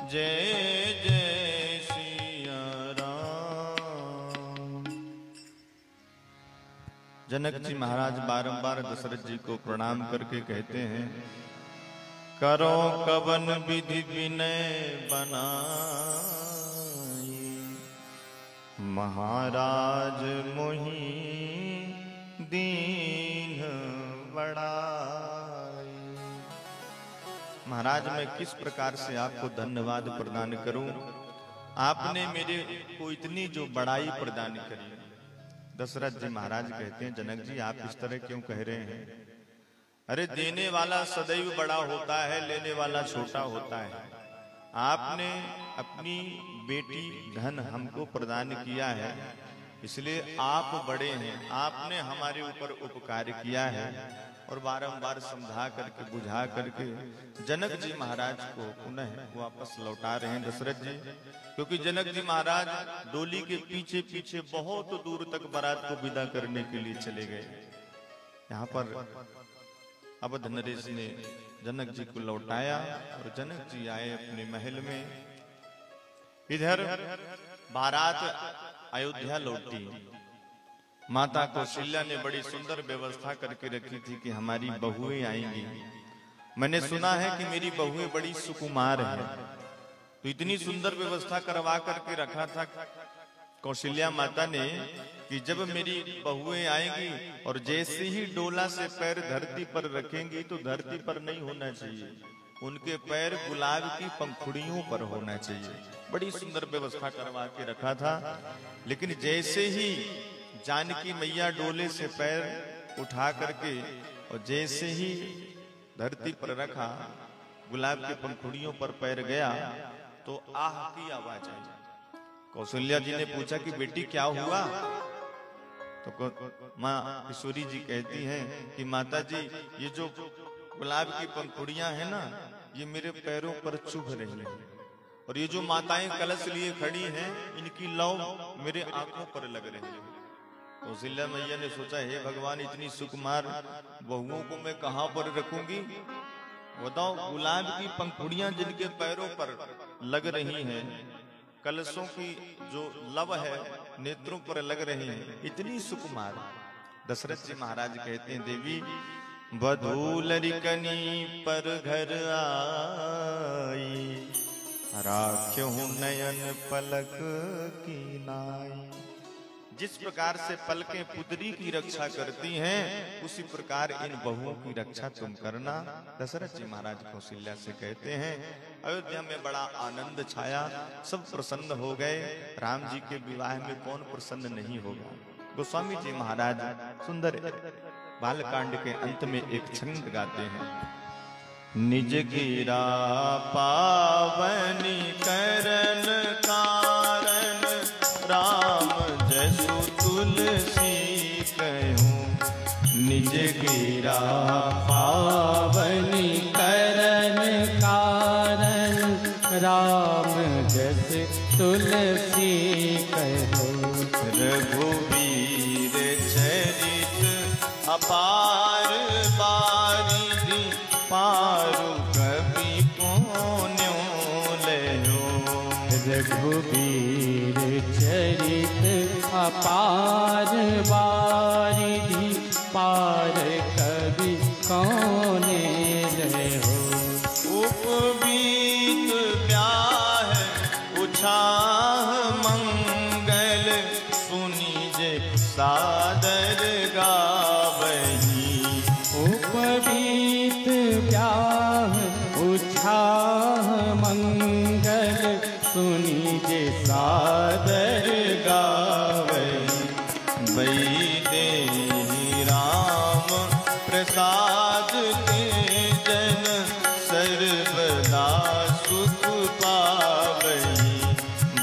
जय जय सिया राम। जनक जी महाराज बारंबार दशरथ जी को प्रणाम करके कहते हैं, करो कवन विधि विनय बनाई, महाराज मोहि दीन बड़ाई। महाराज मैं किस प्रकार से आपको धन्यवाद प्रदान करूं, आपने मेरे को इतनी जो बड़ाई प्रदान करी। दशरथ जी महाराज कहते हैं, जनक जी आप इस तरह क्यों कह रहे हैं? अरे देने वाला सदैव बड़ा होता है, लेने वाला छोटा होता है। आपने अपनी बेटी धन हमको प्रदान किया है, इसलिए आप बड़े हैं, आपने हमारे ऊपर उपकार किया है। और बारंबार समझा करके बुझा करके जनक जी महाराज को पुनः वापस लौटा रहे हैं दशरथ जी, क्योंकि जनक जी महाराज डोली के पीछे पीछे बहुत दूर तक बारात को विदा करने के लिए चले गए। यहाँ पर अवध नरेश ने जनक जी को लौटाया और जनक जी आए अपने महल में। इधर बारात अयोध्या लौटी। माता कौशल्या ने बड़ी सुंदर व्यवस्था करके रखी थी कि हमारी बहुएं आएंगी। मैंने सुना है कि मेरी बहुएं बड़ी सुकुमार है, तो इतनी सुंदर व्यवस्था करवा करके रखा था कौशल्या माता ने कि जब मेरी बहुएं आएंगी और जैसे ही डोला से पैर धरती पर रखेंगी तो धरती पर नहीं होना चाहिए, उनके पैर गुलाब की पंखुड़ियों पर होना चाहिए। बड़ी सुंदर व्यवस्था करवा के रखा था। लेकिन जैसे ही जानकी मैया डोले से पैर उठा करके और जैसे ही धरती पर रखा, गुलाब की पंखुड़ियों पर पैर गया तो आह की आवाज आई। कौशल्या जी ने पूछा कि बेटी क्या हुआ? तो माँ किशोरी जी कहती हैं कि माता जी ये जो गुलाब की पंखुड़ियां हैं ना, ये मेरे पैरों पर चुभ रही हैं, और ये जो माताएं कलश लिए खड़ी हैं इनकी लौ मेरे आंखों पर लग रही है। कौशल्या मैया ने सोचा, हे भगवान इतनी सुकुमार बहुओं को मैं कहां पर रखूंगी? बताओ, गुलाब की पंखुड़ियां जिनके पैरों पर लग रही हैं, कलशों की जो लव है नेत्रों पर लग रही है, इतनी सुकुमार। दशरथ जी महाराज कहते हैं, देवी वधू लरिकनी पर घर आई, राख्यो नयन पलक की नाई। जिस प्रकार से पलकें पुत्री की रक्षा करती हैं, उसी प्रकार इन बहुओं की रक्षा तुम करना। दशरथ जी महाराज कौशल्या से कहते हैं। अयोध्या में बड़ा आनंद छाया, सब प्रसन्न हो गए। राम जी के विवाह में कौन प्रसन्न नहीं होगा। गोस्वामी जी महाराज सुंदर बालकांड के अंत में एक छंद गाते हैं, निज गिरा पावनी करन कारण, राम जसु तुलसी कहूं। निज गिरा पावनी करन कारण, राम जस तुलसी कहो। रघुवीर चरित अपार बारिधि, पारु कवि कोन्यो लयो। रघुवीर चरित अपार बारिधि, पार कवि कौने रहो। उपबीत ब्याह उछाह मंगल, सुनी जे सादर गावही। उपबीत ब्याह उछाह मंगल, सुनी जे सादर गावही। वैदेही राम प्रसाद के जन, सर्वदा सुख पावही।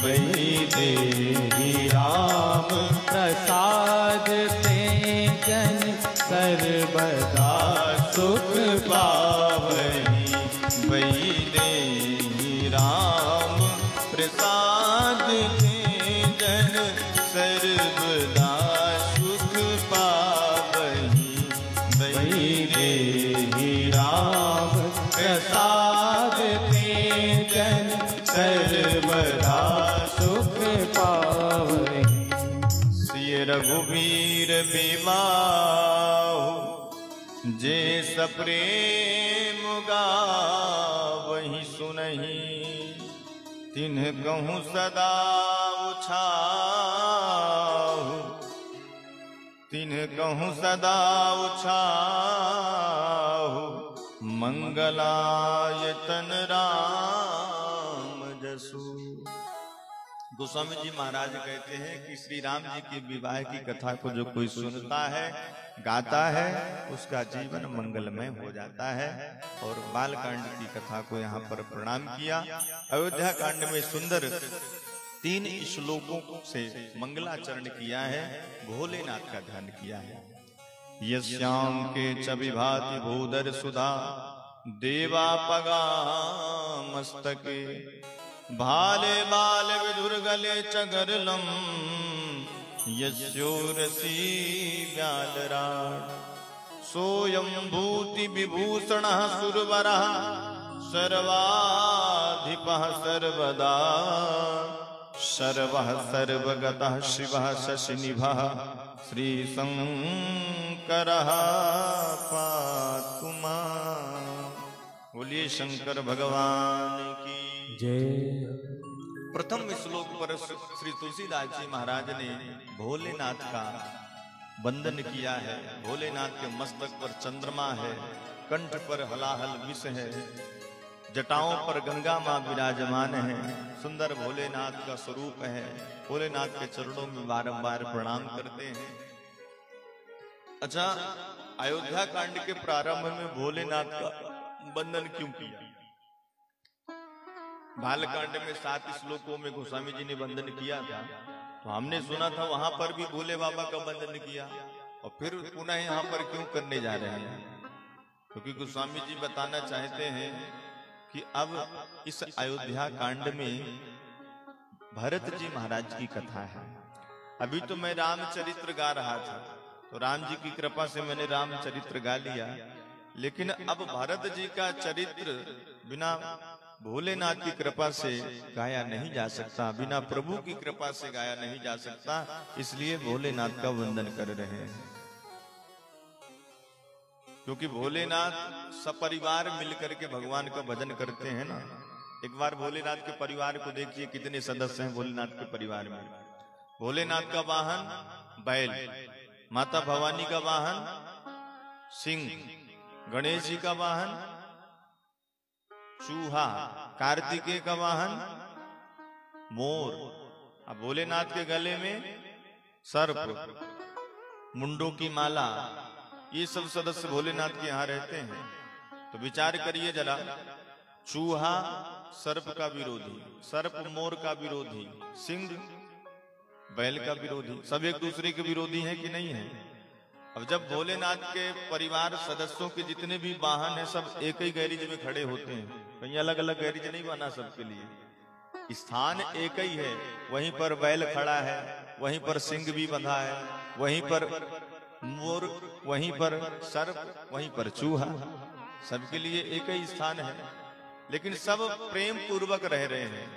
वैदेही राम प्रसाद ते जन, सर्वदा सुख पावही। वैदेही राम प्रसाद के जन, सर्वदा सुख पावही। वैदेही राम प्रसाद ते जन, सर्वदा सुख पावहि। सिय रघुवीर बिमाहु जे सप्रेम गावहि सुनहि। तिन्ह कहूँ सदा उछाहु, तिन्ह कहूँ सदा उछाहु। मंगलायतन राम जसु। गोस्वामी जी महाराज कहते हैं कि श्री राम जी के विवाह की कथा को जो कोई सुनता है, गाता है, उसका जीवन मंगलमय हो जाता है। और बालकांड की कथा को यहाँ पर प्रणाम किया। अयोध्या कांड में सुंदर 3 श्लोकों से मंगलाचरण किया है, भोलेनाथ का ध्यान किया है। यस्याम के च विभाति भूधर सुधा देवा पगा मस्तके। भाले बाल विधुर गले चगरलम यस्योरसी व्यालराट। सोयं भूति विभूषण सुरवरा सर्वाधिपः सर्वदा। सर्वः सर्वगतः शिवः शशिनिभः श्री शंकरः पातु मां। बोलिए शंकर भगवान की जय। प्रथम श्लोक पर श्री तुलसीदास जी महाराज ने भोलेनाथ का वंदन किया है। भोलेनाथ के मस्तक पर चंद्रमा है, कंठ पर हलाहल विष है, जटाओं पर गंगा मां विराजमान है। सुंदर भोलेनाथ का स्वरूप है। भोलेनाथ के चरणों में बारंबार प्रणाम करते हैं। अच्छा, अयोध्या कांड के प्रारंभ में भोलेनाथ का वंदन क्यों किया? बालकांड में 7 श्लोकों में गोस्वामी जी ने वंदन किया था, तो हमने सुना था वहां पर भी भोले बाबा का वंदन किया, और फिर पुनः यहाँ पर क्यों करने जा रहे हैं? क्योंकि गोस्वामी जी बताना चाहते हैं कि अब इस अयोध्या कांड में भरत जी महाराज की कथा है। अभी तो मैं रामचरित्र गा रहा था, तो राम जी की कृपा से मैंने रामचरित्र गा लिया, लेकिन अब भरत जी का चरित्र बिना भोलेनाथ की कृपा से गाया नहीं जा सकता, बिना प्रभु की कृपा से गाया नहीं जा सकता। इसलिए भोलेनाथ का वंदन कर रहे हैं। क्योंकि भोलेनाथ सपरिवार मिलकर के भगवान का भजन करते हैं ना। एक बार भोलेनाथ के परिवार को देखिए, कितने सदस्य हैं भोलेनाथ के परिवार में। भोलेनाथ का वाहन बैल, माता भवानी का वाहन सिंह, गणेश जी का वाहन चूहा, कार्तिकेय का वाहन मोर, अब भोलेनाथ के गले में सर्प, मुंडों की माला, ये सब सदस्य भोलेनाथ के यहाँ रहते हैं। तो विचार करिए जरा, चूहा सर्प का विरोधी, सर्प मोर का विरोधी, सिंह बैल का विरोधी, सब एक दूसरे के विरोधी हैं कि नहीं है? अब जब भोलेनाथ के परिवार सदस्यों के जितने भी वाहन हैं सब एक ही गैरेज में खड़े होते हैं, कहीं अलग अलग गैरेज नहीं बना सबके लिए, स्थान एक ही है। वहीं पर बैल खड़ा है, वहीं पर सिंह भी बंधा है, वहीं पर मोर, वहीं पर सर्प, वहीं पर चूहा, सबके लिए एक ही स्थान है। लेकिन सब प्रेम पूर्वक रह रहे हैं।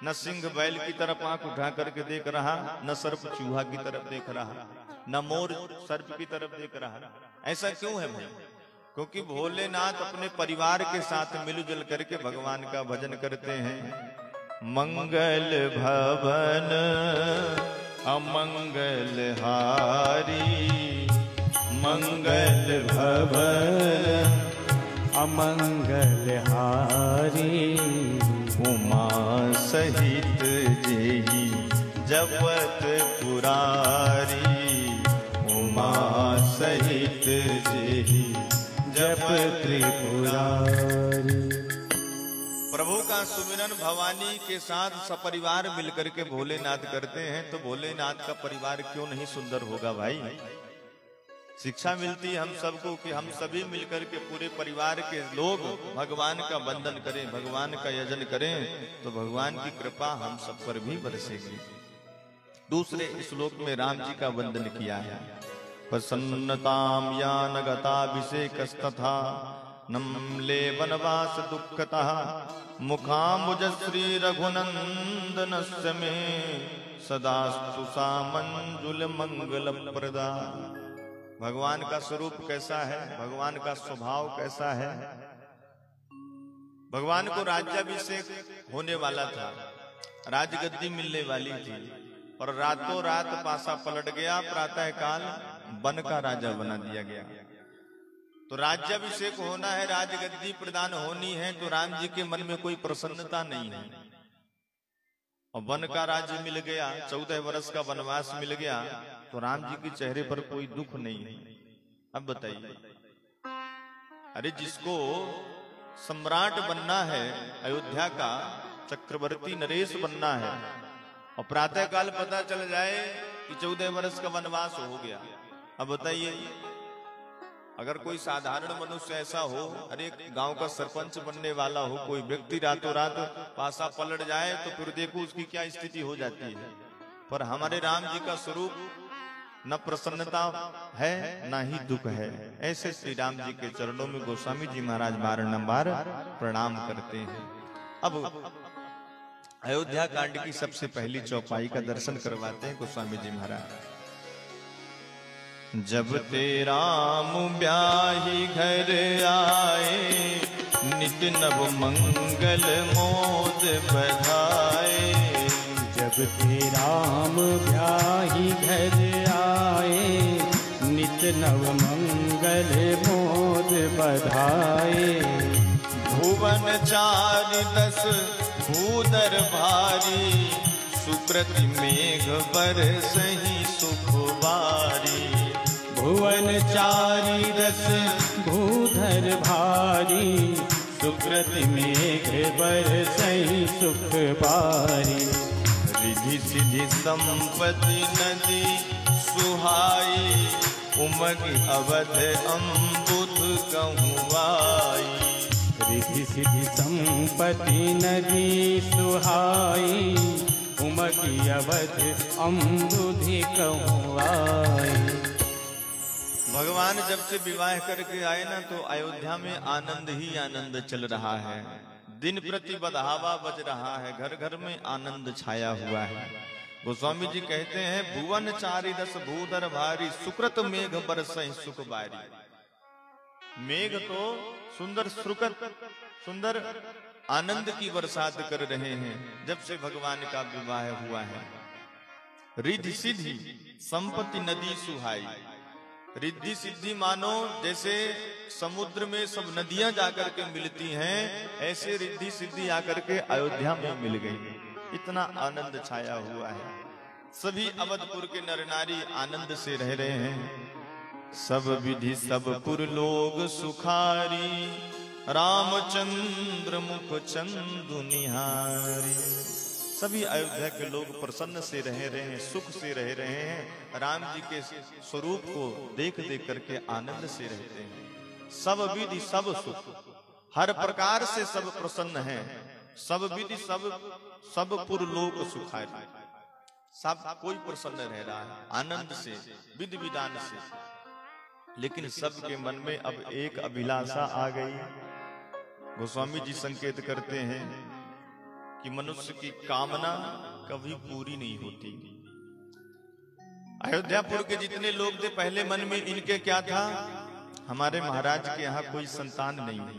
न सिंह बैल की तरफ आंख उठा करके देख रहा, न सर्प चूहा की तरफ देख रहा, न मोर सर्प की तरफ देख रहा। ऐसा क्यों है भाई? क्योंकि भोलेनाथ अपने परिवार के साथ मिलजुल करके भगवान का भजन करते हैं। मंगल भवन अमंगल हारी, मंगल भवन अमंगल हारी। उमा सहित जेहि जपत पुरारी, उमा सहित जेहि जपत त्रिपुरारी। प्रभु का सुमिरन भवानी के साथ सपरिवार मिलकर के भोलेनाथ करते हैं, तो भोलेनाथ का परिवार क्यों नहीं सुंदर होगा भाई? शिक्षा मिलती है हम सबको कि हम सभी मिलकर के पूरे परिवार के लोग भगवान का वंदन करें, भगवान का यजन करें, तो भगवान की कृपा हम सब पर भी बरसेगी। दूसरे श्लोक में राम जी का वंदन किया है। प्रसन्नताम यान गताभिषेकस्तथा नम्ले वनवास दुःखतः मुखाम्बुज श्री रघुनंदनस्य मे सदास्तु सा मंजुल मंगल प्रदा। भगवान का स्वरूप कैसा है, भगवान का स्वभाव कैसा है। भगवान को राज्याभिषेक होने वाला था, राजगद्दी मिलने वाली थी, और रातों रात पासा पलट गया। प्रातः काल वन का राजा बना दिया गया। तो राज्याभिषेक होना है, राजगद्दी प्रदान होनी है, तो राम जी के मन में कोई प्रसन्नता नहीं है। और वन का राज्य मिल गया, 14 वर्ष का वनवास मिल गया, तो राम जी के चेहरे पर कोई दुख नहीं है। अब बताइए, अरे जिसको सम्राट बनना है, अयोध्या का चक्रवर्ती नरेश बनना है, और प्रातः काल पता चल जाए कि 14 वर्ष का वनवास हो गया। अब बताइए, अगर कोई साधारण मनुष्य ऐसा हो, अरे गांव का सरपंच बनने वाला हो, कोई व्यक्ति रातों रात पासा पलट जाए, तो फिर देखो उसकी क्या स्थिति हो जाती है। पर हमारे राम जी का स्वरूप न प्रसन्नता है न ही दुख है। ऐसे श्री राम जी के चरणों में गोस्वामी जी महाराज बारंबार प्रणाम करते हैं। अब अयोध्या कांड की सबसे पहली चौपाई का दर्शन करवाते हैं गोस्वामी जी महाराज। जब ते राम ब्याही घर आए, नित नव मंगल मोद बधाए। जब ते राम ब्याही घर आए, नित नव मंगल मोद बधाए। भुवन 4-10 भूधर भारी, सुकृति मेघ बरसहि सुख बारी। भुवन 4-10 भूधर भारी, सुकृति मेघ बरसहि सुख बारी। रिधि सिधि संपत्ति नदी सुहाई, उमग अवध अम्बुध कहूँवाई। रिधि सिधि संपत्ति नदी सुहाई, उमगी अवध अम्बुधि कहूँवाई। भगवान जब से विवाह करके आए ना, तो अयोध्या में आनंद ही आनंद चल रहा है। दिन प्रति बधावा बज रहा है, घर घर में आनंद छाया हुआ है। गोस्वामी जी कहते हैं, भुवन 4-10 भूधर भारी, सुकृत मेघ बरसहि सुख बारी। मेघ तो सुंदर सुकृत, सुंदर आनंद की बरसात कर रहे हैं जब से भगवान का विवाह हुआ है। रिद्धि सिद्धि संपत्ति नदी सुहाई। रिद्धि सिद्धि मानो जैसे समुद्र में सब नदियां जाकर के मिलती हैं, ऐसे रिद्धि सिद्धि आकर के अयोध्या में मिल गई। इतना आनंद छाया हुआ है। सभी अवधपुर के नर नारी आनंद से रह रहे हैं। सब विधि सब पुर लोग सुखारी, रामचंद्र मुख चंदु निहारी। सभी अयोध्या के लोग प्रसन्न से रह रहे हैं, सुख से रह रहे हैं। राम जी के स्वरूप को देख देख करके आनंद से रहते हैं। सब विधि सब सुख, हर प्रकार से सब प्रसन्न हैं। सब विधि सब पुर लोक सुखारी, सब कोई प्रसन्न रह रहा है आनंद से, विधि विधान से। लेकिन सबके मन में अब एक अभिलाषा आ गई। गोस्वामी जी संकेत करते हैं कि मनुष्य की कामना कभी पूरी नहीं होती। अयोध्यापुर के जितने लोग थे, पहले मन में इनके क्या था, हमारे महाराज के यहाँ कोई संतान नहीं है,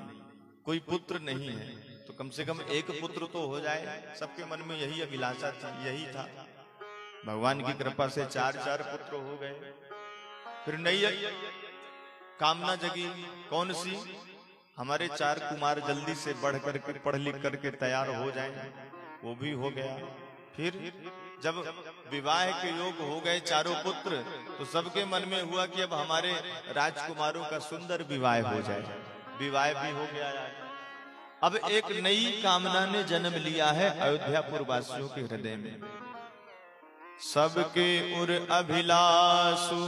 कोई पुत्र नहीं है, तो कम से कम एक पुत्र तो हो जाए। सबके मन में यही अभिलाषा थी, यही था। भगवान की कृपा से 4 पुत्र हो गए। फिर नई कामना जगी, कौन सी, हमारे 4 कुमार जल्दी से बढ़ करके पढ़ लिख करके तैयार हो जाएं। वो भी हो गया। फिर जब विवाह के योग हो गए 4 पुत्र, तो सबके मन में हुआ कि अब हमारे राजकुमारों का सुंदर विवाह हो जाए। विवाह भी हो गया। अब एक नई कामना ने जन्म लिया है अयोध्यापुर वासियों के हृदय में। सबके उर अभिलाषु,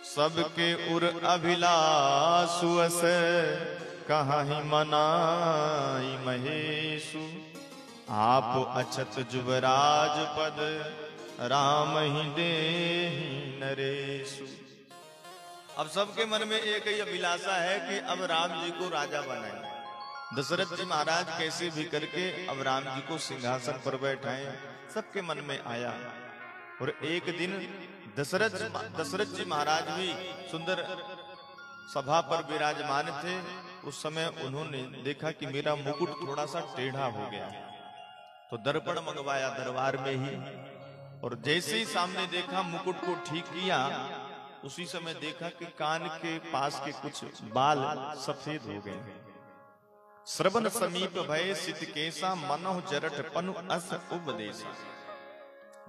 सबके उर अभिलाषु अस, कहाहि मनाई महेशु। आप अछत जुवराज पद, राम ही देहि नरेशु। अब सबके मन में एक ही अभिलाषा है कि अब राम जी को राजा बनाए। दशरथ जी महाराज कैसे भी करके अब राम जी को सिंहासन पर बैठाएं, सबके मन में आया। और एक दिन दशरथ जी महाराज भी सुंदर सभा पर विराजमान थे। उस समय उन्होंने देखा कि मेरा मुकुट थोड़ा सा टेढ़ा हो गया, तो दर्पण मंगवाया दरबार में ही। और जैसे ही सामने देखा, मुकुट को ठीक किया, उसी समय देखा कि कान के पास के कुछ बाल सफेद हो गए। श्रवण समीप भय सित केसा मनोह जरठ पनु अस उपदेशा।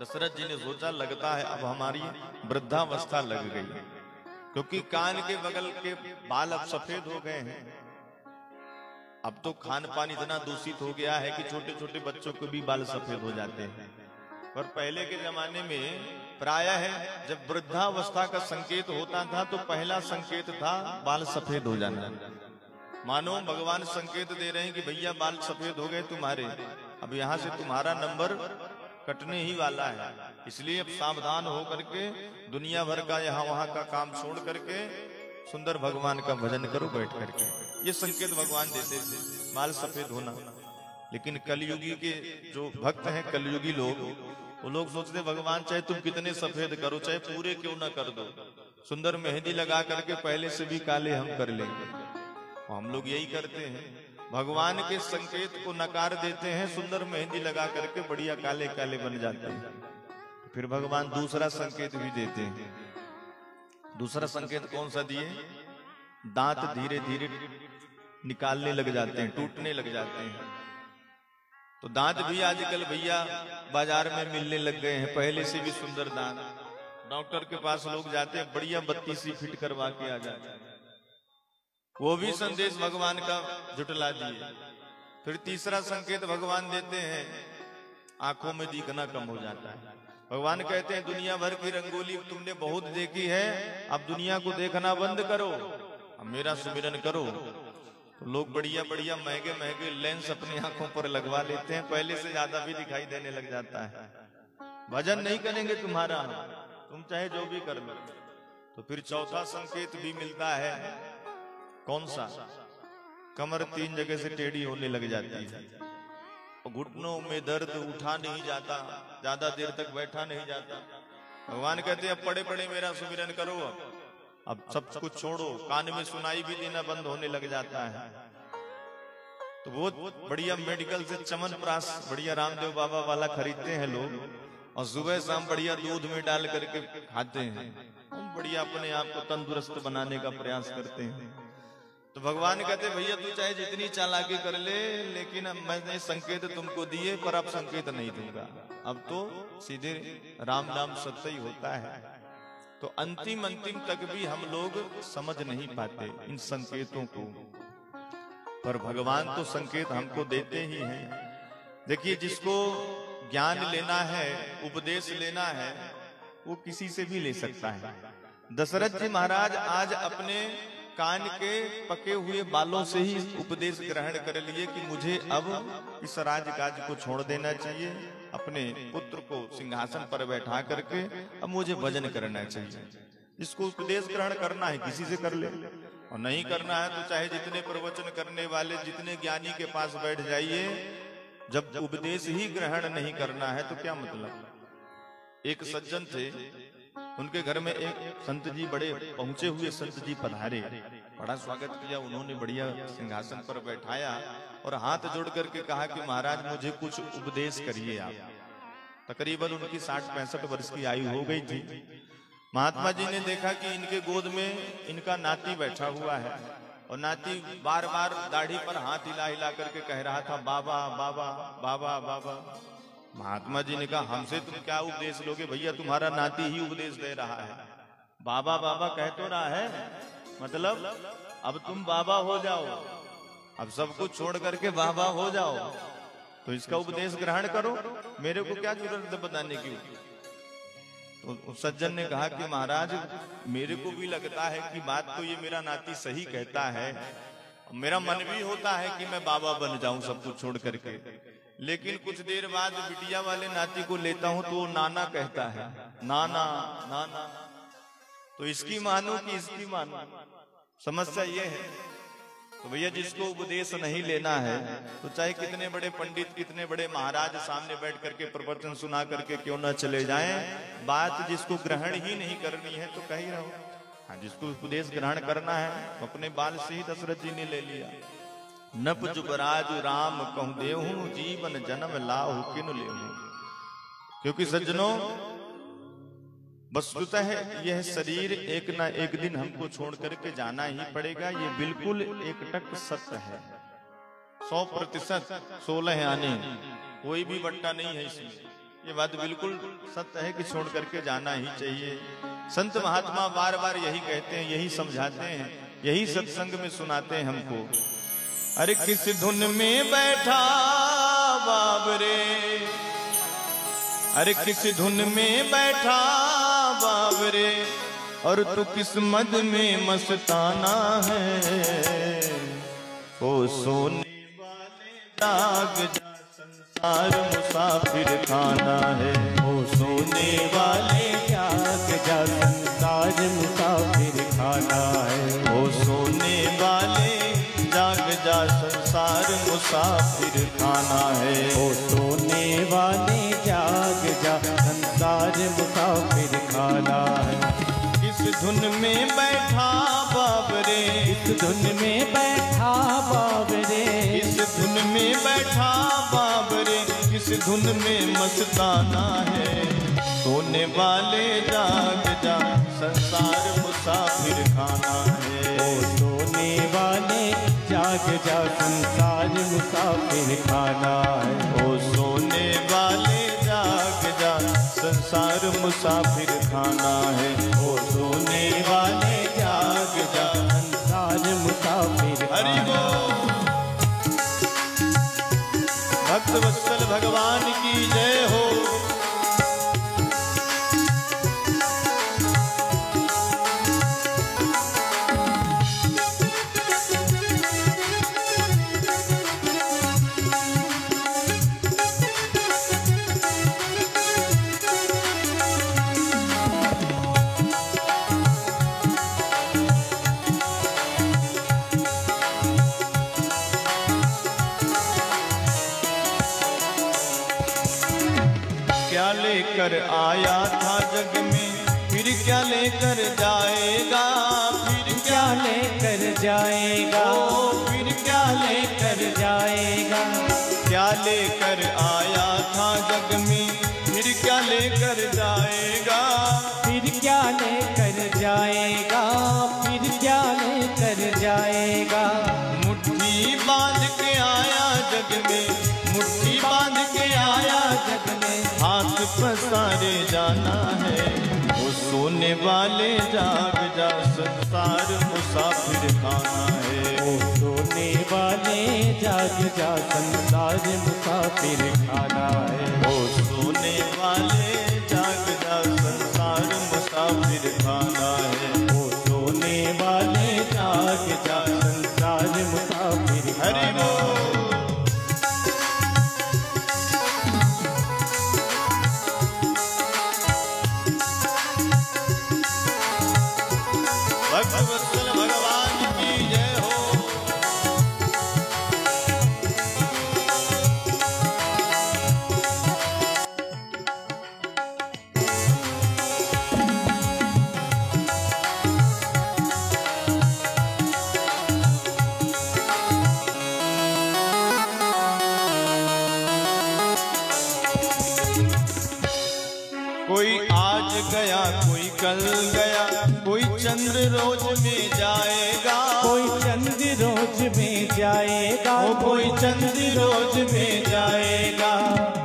दशरथ जी ने सोचा लगता है अब हमारी वृद्धावस्था लग गई, क्योंकि कान के बगल के बाल अब सफेद हो गए हैं। अब तो खान पान इतना दूषित हो गया है कि छोटे छोटे बच्चों के भी बाल सफेद हो जाते हैं। पर पहले के जमाने में प्रायः है जब वृद्धावस्था का संकेत होता था तो पहला संकेत था बाल सफेद हो जाना। मानो भगवान संकेत दे रहे हैं कि भैया बाल सफेद हो गए तुम्हारे, अब यहाँ से तुम्हारा नंबर कटने ही वाला है, इसलिए अब सावधान हो करके दुनिया भर का यहाँ वहां का काम छोड़ करके सुंदर भगवान का भजन करो बैठ करके। ये संकेत भगवान देते थे, बाल सफेद होना। लेकिन कलयुगी के जो भक्त हैं, कलयुगी लोग, वो लोग सोचते भगवान चाहे तुम कितने सफेद करो, चाहे पूरे क्यों ना कर दो, सुंदर मेहंदी लगा करके पहले से भी काले हम कर लेंगे। हम लोग यही करते हैं, भगवान के संकेत को नकार देते हैं, सुंदर मेहंदी लगा करके बढ़िया काले काले बन जाते हैं। फिर भगवान दूसरा संकेत भी देते हैं। दूसरा संकेत कौन सा दिए? दांत धीरे धीरे निकालने लग जाते हैं, टूटने लग जाते हैं। तो दांत भी आजकल भैया बाजार में मिलने लग गए हैं, पहले से भी सुंदर दांत। डॉक्टर के पास लोग जाते हैं, बढ़िया 32 फिट करवा के आ जाते हैं। वो भी संदेश भगवान का जुटला दिए। फिर तीसरा संकेत भगवान देते हैं, आंखों में दिखना कम हो जाता है। भगवान कहते हैं दुनिया भर की रंगोली तुमने बहुत देखी है, अब दुनिया को देखना बंद करो, अब मेरा सुमिरन करो। तो लोग बढ़िया बढ़िया महंगे महंगे लेंस अपनी आंखों पर लगवा लेते हैं, पहले से ज्यादा भी दिखाई देने लग जाता है। भजन नहीं करेंगे तुम्हारा, तुम चाहे जो भी कर लो। तो फिर चौथा संकेत भी मिलता है, कौन सा? कमर 3 जगह से टेढ़ी होने लग जाती है, घुटनों में दर्द, उठा नहीं जाता, ज्यादा देर तक बैठा नहीं जाता। भगवान कहते हैं अब पड़े पड़े मेरा सुमिरन करो, अब सब कुछ छोड़ो। कान में सुनाई भी देना बंद होने लग जाता है। तो बहुत बढ़िया मेडिकल से च्यवनप्राश बढ़िया रामदेव बाबा वाला खरीदते हैं लोग, और सुबह शाम बढ़िया दूध में डाल करके खाते हैं, बढ़िया अपने आप को तंदुरुस्त बनाने का प्रयास करते हैं। तो भगवान कहते भैया तू चाहे जितनी चालाकी कर ले, लेकिन अब मैंने संकेत तुमको दिए, पर अब संकेत नहीं दूंगा, अब तो सीधे राम नाम सत्य ही होता है। तो अंतिम तक भी हम लोग समझ नहीं पाते इन संकेतों को, पर भगवान तो संकेत हमको देते ही हैं। देखिए, जिसको ज्ञान लेना है, उपदेश लेना है, वो किसी से भी ले सकता है। दशरथ जी महाराज आज अपने कान के पके हुए बालों से ही उपदेश ग्रहण कर लिए कि मुझे अब इस राजकाज को छोड़ देना चाहिए, अपने पुत्र को सिंहासन पर बैठा करके अब मुझे भजन करना चाहिए। इसको उपदेश ग्रहण करना है किसी से कर ले, और नहीं करना है तो चाहे जितने प्रवचन करने वाले, जितने ज्ञानी के पास बैठ जाइए, जब उपदेश ही ग्रहण नहीं करना है तो क्या मतलब। एक सज्जन थे, उनके घर में एक संत जी, बड़े पहुंचे हुए संत जी पधारे, बड़ा स्वागत किया उन्होंने, बढ़िया सिंहासन पर बैठाया और हाथ जोड़ करके कहा कि महाराज मुझे कुछ उपदेश करिए आप। तकरीबन उनकी 60-65 वर्ष की आयु हो गई थी। महात्मा जी ने देखा कि इनके गोद में इनका नाती बैठा हुआ है, और नाती बार बार दाढ़ी पर हाथ हिला हिला करके कह रहा था बाबा बाबा बाबा बाबा। महात्मा जी ने कहा हमसे तुम क्या उपदेश लोगे भैया, तुम्हारा नाती ही उपदेश दे रहा है, बाबा बाबा कह तो रहा है, मतलब अब तुम बाबा हो जाओ, अब सब कुछ छोड़ करके बाबा हो जाओ, तो इसका उपदेश ग्रहण करो, मेरे को क्या जरूरत है बताने की। तो सज्जन ने कहा कि महाराज मेरे को भी लगता है कि बात तो ये मेरा नाती सही कहता है, मेरा मन भी होता है कि मैं बाबा बन जाऊं सब कुछ छोड़ करके, लेकिन कुछ देर बाद बिटिया वाले नाती को लेता हूं तो वो नाना कहता है, नाना नाना। तो इसकी मानो कि इसकी मानो, समस्या ये है। तो भैया जिसको उपदेश नहीं लेना है तो चाहे कितने बड़े पंडित कितने बड़े महाराज सामने बैठ करके प्रवचन सुना करके क्यों ना चले जाएं, बात जिसको ग्रहण ही नहीं करनी है तो कही रहो। हाँ, जिसको उपदेश ग्रहण करना है अपने बाल से ही दशरथ जी ने ले लिया। नप जुबराज राम कहूं देहूं, जीवन जन्म लाहु किनु लेहूं। क्योंकि सज्जनों वस्तुतः यह शरीर एक ना एक दिन हमको छोड़ करके जाना ही पड़ेगा, ये बिल्कुल एक टक सत्य है, 100%। 16 आने कोई भी बट्टा नहीं है इसमें, ये बात बिल्कुल सत्य है कि छोड़ करके जाना ही चाहिए। संत महात्मा बार बार यही कहते हैं, यही समझाते हैं, यही सत्संग में सुनाते हैं हमको। अरे किस धुन में बैठा बाबरे, अरे किस धुन में बैठा बाबरे, और तू किस मद में मस्ताना है। ओ सोने वाले जाग जा, संसार मुसाफिर खाना है। ओ सोने वाले जाग जा, संसार मुसाफिर खाना है। ओ सोने वाले जाग जा, संसार मुसाफिर खाना है। ओ सोने वाले जाग जा, संसार मुसाफिर खाना है। किस धुन में बैठा बाबरे, इस धुन में बैठा बाबरे, इस धुन में बैठा बाबरे, किस धुन में मस्ताना है। सोने वाले जाग जा, संसार मुसाफिर खाना है। ओ सोने वाले जाग जा, संसार मुसाफिर खाना है। ओ सोने वाले जाग जा, संसार मुसाफिर खाना है। ओ सोने वाले जाग जा, संसार मुसाफिर हरि खाना बोल। भक्त वत्सल भगवान की जय हो। क्या लेकर आया था जग में, फिर क्या लेकर जाएगा। फिर क्या लेकर जाएगा, फिर क्या लेकर जाएगा। क्या लेकर आया था जग में, फिर क्या लेकर जाएगा। फिर क्या लेकर जाएगा, फिर क्या लेकर जाएगा। मुट्ठी बांध के आया जग में, मुट्ठी बांध के आया जग में, हाथ पसारे जाना है। वो सोने वाले जाग जा, संसार मुसाफिर खाना है। ओ सोने वाले जाग जा, संसार मुसाफिर खाना है। ओ सोने वाले जाग जा, संसार मुसाफिर खाना है। ओ सोने वाले जाग जा, संसार मुसाफिर हरि खाना है। बोल। भक्त वत्सल भगवान की जय हो। कोई आज गया कोई कल गया, कोई चंद्र रोज में जाएगा। कोई चंद रोज में जाएगा, कोई चंद्र रोज में जाएगा।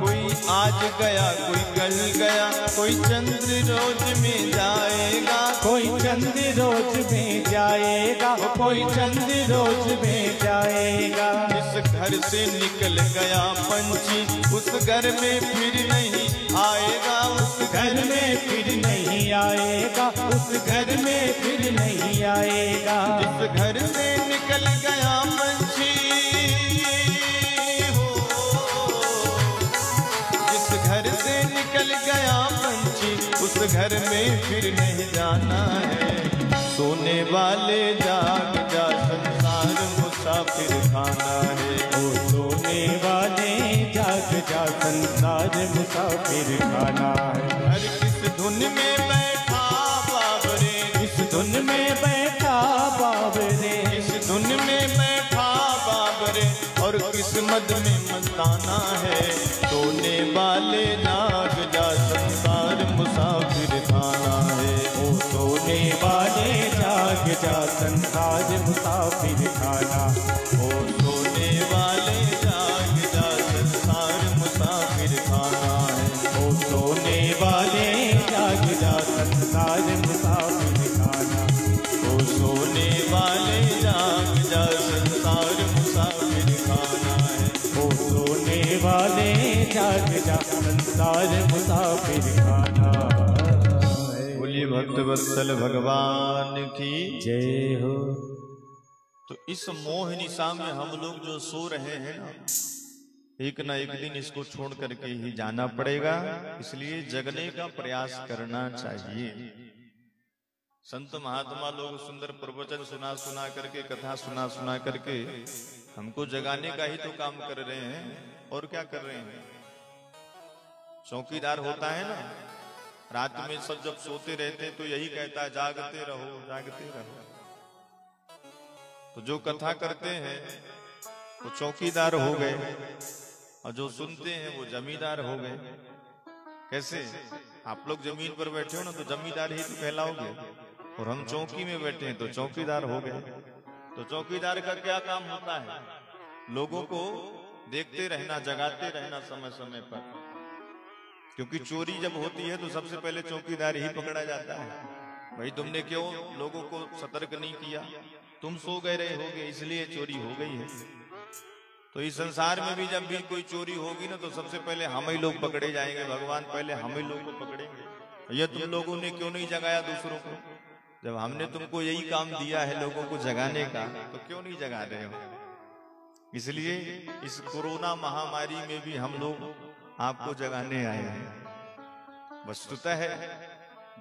कोई आज गया कोई कल गया, कोई चंद्र रोज में जाएगा। कोई चंद रोज में जाएगा, कोई चंद रोज में जाएगा। जिस घर से निकल गया पंछी, उस घर में फिर नहीं आएगा। उस घर में फिर नहीं आएगा, उस घर में फिर नहीं आएगा। जिस घर से निकल गया पंछी हो, जिस घर से निकल गया पंछी, उस घर में फिर नहीं जाना है। सोने वाले जाग जा, संसार मुसाफिर खाना है। ओ सोने वाले जाग जा, संसार मुसाफिर खाना है। हर किस धुन में बैठा बाबरे, इस धुन में बैठा बाबरे, इस धुन में बैठा बाबरे, और किस मद में मस्ताना है। सोने वाले जाग जा, संसार मुसाफिर खाना है। ओ सोने वाले जाग जा, संसार मुसाफिर खाना। ओ सोने वाले जाग जा, संसार मुसाफिर खाना है। ओ सोने वाले जाग जा, संसार मुसाफिर खाना। ओ सोने वाले जाग जा, संसार मुसाफिर खाना है। ओ सोने वाले जाग जा, संसार मुसाफिर खाना है। बोलिए भक्त वत्सल भगवान की जय हो। तो इस मोह निशा में हम लोग जो सो रहे हैं ना, एक ना एक दिन इसको छोड़ करके ही जाना पड़ेगा। इसलिए जगने का प्रयास करना चाहिए। संत महात्मा लोग सुंदर प्रवचन सुना सुना करके, कथा सुना सुना करके हमको जगाने का ही तो काम कर रहे हैं। और क्या कर रहे हैं? चौकीदार होता है ना, रात में सब जब सोते रहते हैं तो यही कहता है जागते रहो जागते रहो। तो जो कथा करते हैं वो चौकीदार हो गए, और जो सुनते हैं वो जमींदार हो गए। कैसे? आप लोग जमीन पर बैठे हो ना तो जमींदार ही तो कहलाओगे, और हम चौकी में बैठे हैं तो चौकीदार हो गए। तो चौकीदार का क्या काम होता है? लोगों को देखते रहना, जगाते रहना समय समय पर। क्योंकि चोरी जब होती है तो सबसे पहले चौकीदार ही पकड़ा जाता है। भाई तुमने क्यों लोगों को सतर्क नहीं किया, तुम सो गए रहे होगे इसलिए चोरी हो गई है। तो इस संसार में भी जब भी कोई चोरी होगी ना तो सबसे पहले हम ही लोग पकड़े जाएंगे। भगवान पहले हम ही लोग को पकड़ेंगे। ये तुम लोगों ने क्यों नहीं जगाया दूसरों को? जब हमने तुमको यही काम दिया है लोगों को जगाने का, तो क्यों नहीं जगा रहे हो? इसलिए इस कोरोना महामारी में भी हम लोग आपको जगाने आए हैं। वस्तुतः है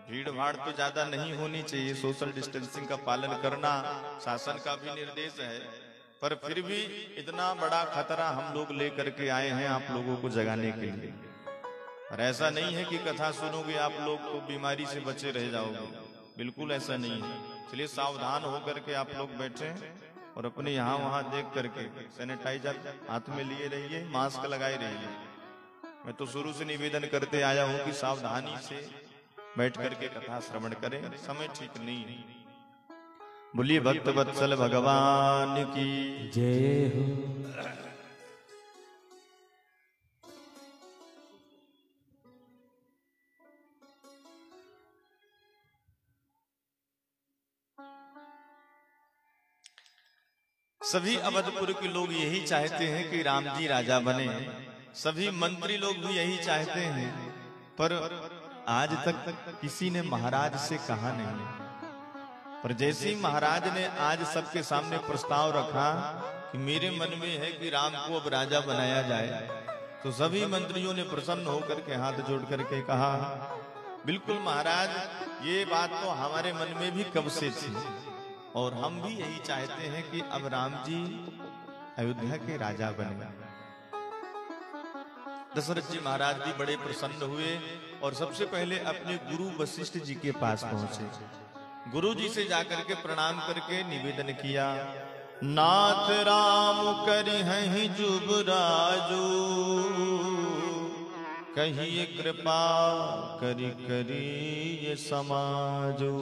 भीड़ भाड़ तो ज्यादा नहीं होनी चाहिए, सोशल डिस्टेंसिंग का पालन करना शासन का भी निर्देश है। पर फिर भी इतना बड़ा खतरा हम लोग लेकर के आए हैं आप लोगों को जगाने के लिए। और ऐसा नहीं है कि कथा सुनोगे आप लोग तो बीमारी से बचे रह जाओगे, बिल्कुल ऐसा नहीं है। इसलिए सावधान होकर के आप लोग बैठे और अपने यहाँ वहां देख करके सैनिटाइजर हाथ में लिए रहिए, मास्क लगाए रहिए। मैं तो शुरू से निवेदन करते आया हूँ कि सावधानी से बैठ करके कथा श्रवण करें, समय ठीक नहीं है। बोलिए भक्त वत्सल भगवान की जय हो। सभी अवधपुर के लोग यही चाहते हैं कि राम जी राजा बने, सभी मंत्री लोग भी यही चाहते हैं, पर आज तक किसी ने महाराज से कहा नहीं। पर जैसे ही महाराज ने आज सबके सामने प्रस्ताव रखा कि मेरे मन में है कि राम को अब राजा बनाया जाए, तो सभी मंत्रियों ने प्रसन्न होकर के हाथ जोड़ करके कहा बिल्कुल महाराज, ये बात तो हमारे मन में भी कब से थी, और हम भी यही चाहते हैं कि अब राम जी अयोध्या के राजा बने। दशरथ जी महाराज भी बड़े प्रसन्न हुए और सबसे पहले अपने गुरु वशिष्ठ जी के पास पहुंचे। गुरु जी से जाकर के प्रणाम करके निवेदन किया, नाथ राम करि हैं जुबराजू, कहिए कृपा करी करी ये समाजो।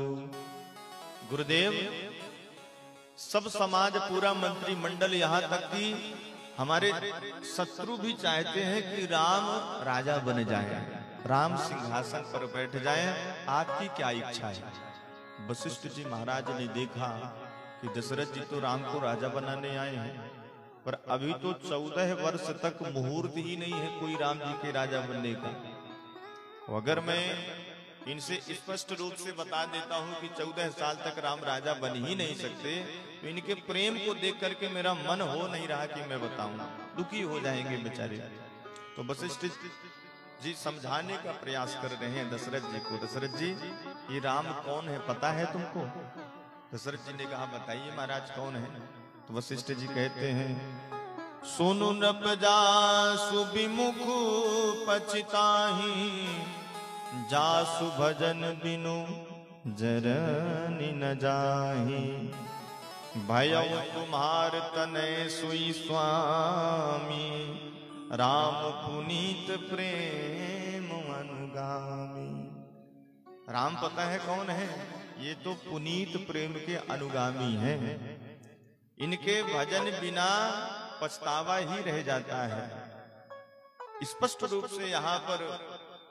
गुरुदेव, सब समाज, पूरा मंत्रिमंडल, यहाँ तक कि हमारे शत्रु भी चाहते हैं कि राम राजा बन जाए, राम सिंहासन पर बैठ जाए, आपकी क्या इच्छा है? वशिष्ठ जी महाराज ने देखा कि दशरथ जी तो राम को राजा बनाने आए हैं, पर अभी तो 14 वर्ष तक मुहूर्त ही नहीं है कोई राम जी के राजा बनने का। अगर मैं इनसे स्पष्ट रूप से बता देता हूं कि 14 साल तक राम राजा बन ही नहीं सकते, तो इनके प्रेम को देख करके मेरा मन हो नहीं रहा कि मैं बताऊं, दुखी हो जाएंगे बेचारे। तो वशिष्ठ जी समझाने का प्रयास कर रहे हैं दशरथ जी को। दशरथ जी, ये राम कौन है पता है तुमको? दशरथ जी ने कहा, बताइए महाराज कौन है? तो वशिष्ठ जी कहते हैं, सुनु नभ जासु विमुख पछताहि, जासु भजन बिनु जरनि न जाहि, भयउ तुम्हार तनय सुई स्वामी, राम पुनीत प्रेम अनुगामी। राम पता है कौन है? ये तो पुनीत प्रेम के अनुगामी हैं। इनके भजन बिना पछतावा ही रह जाता है। स्पष्ट रूप से यहाँ पर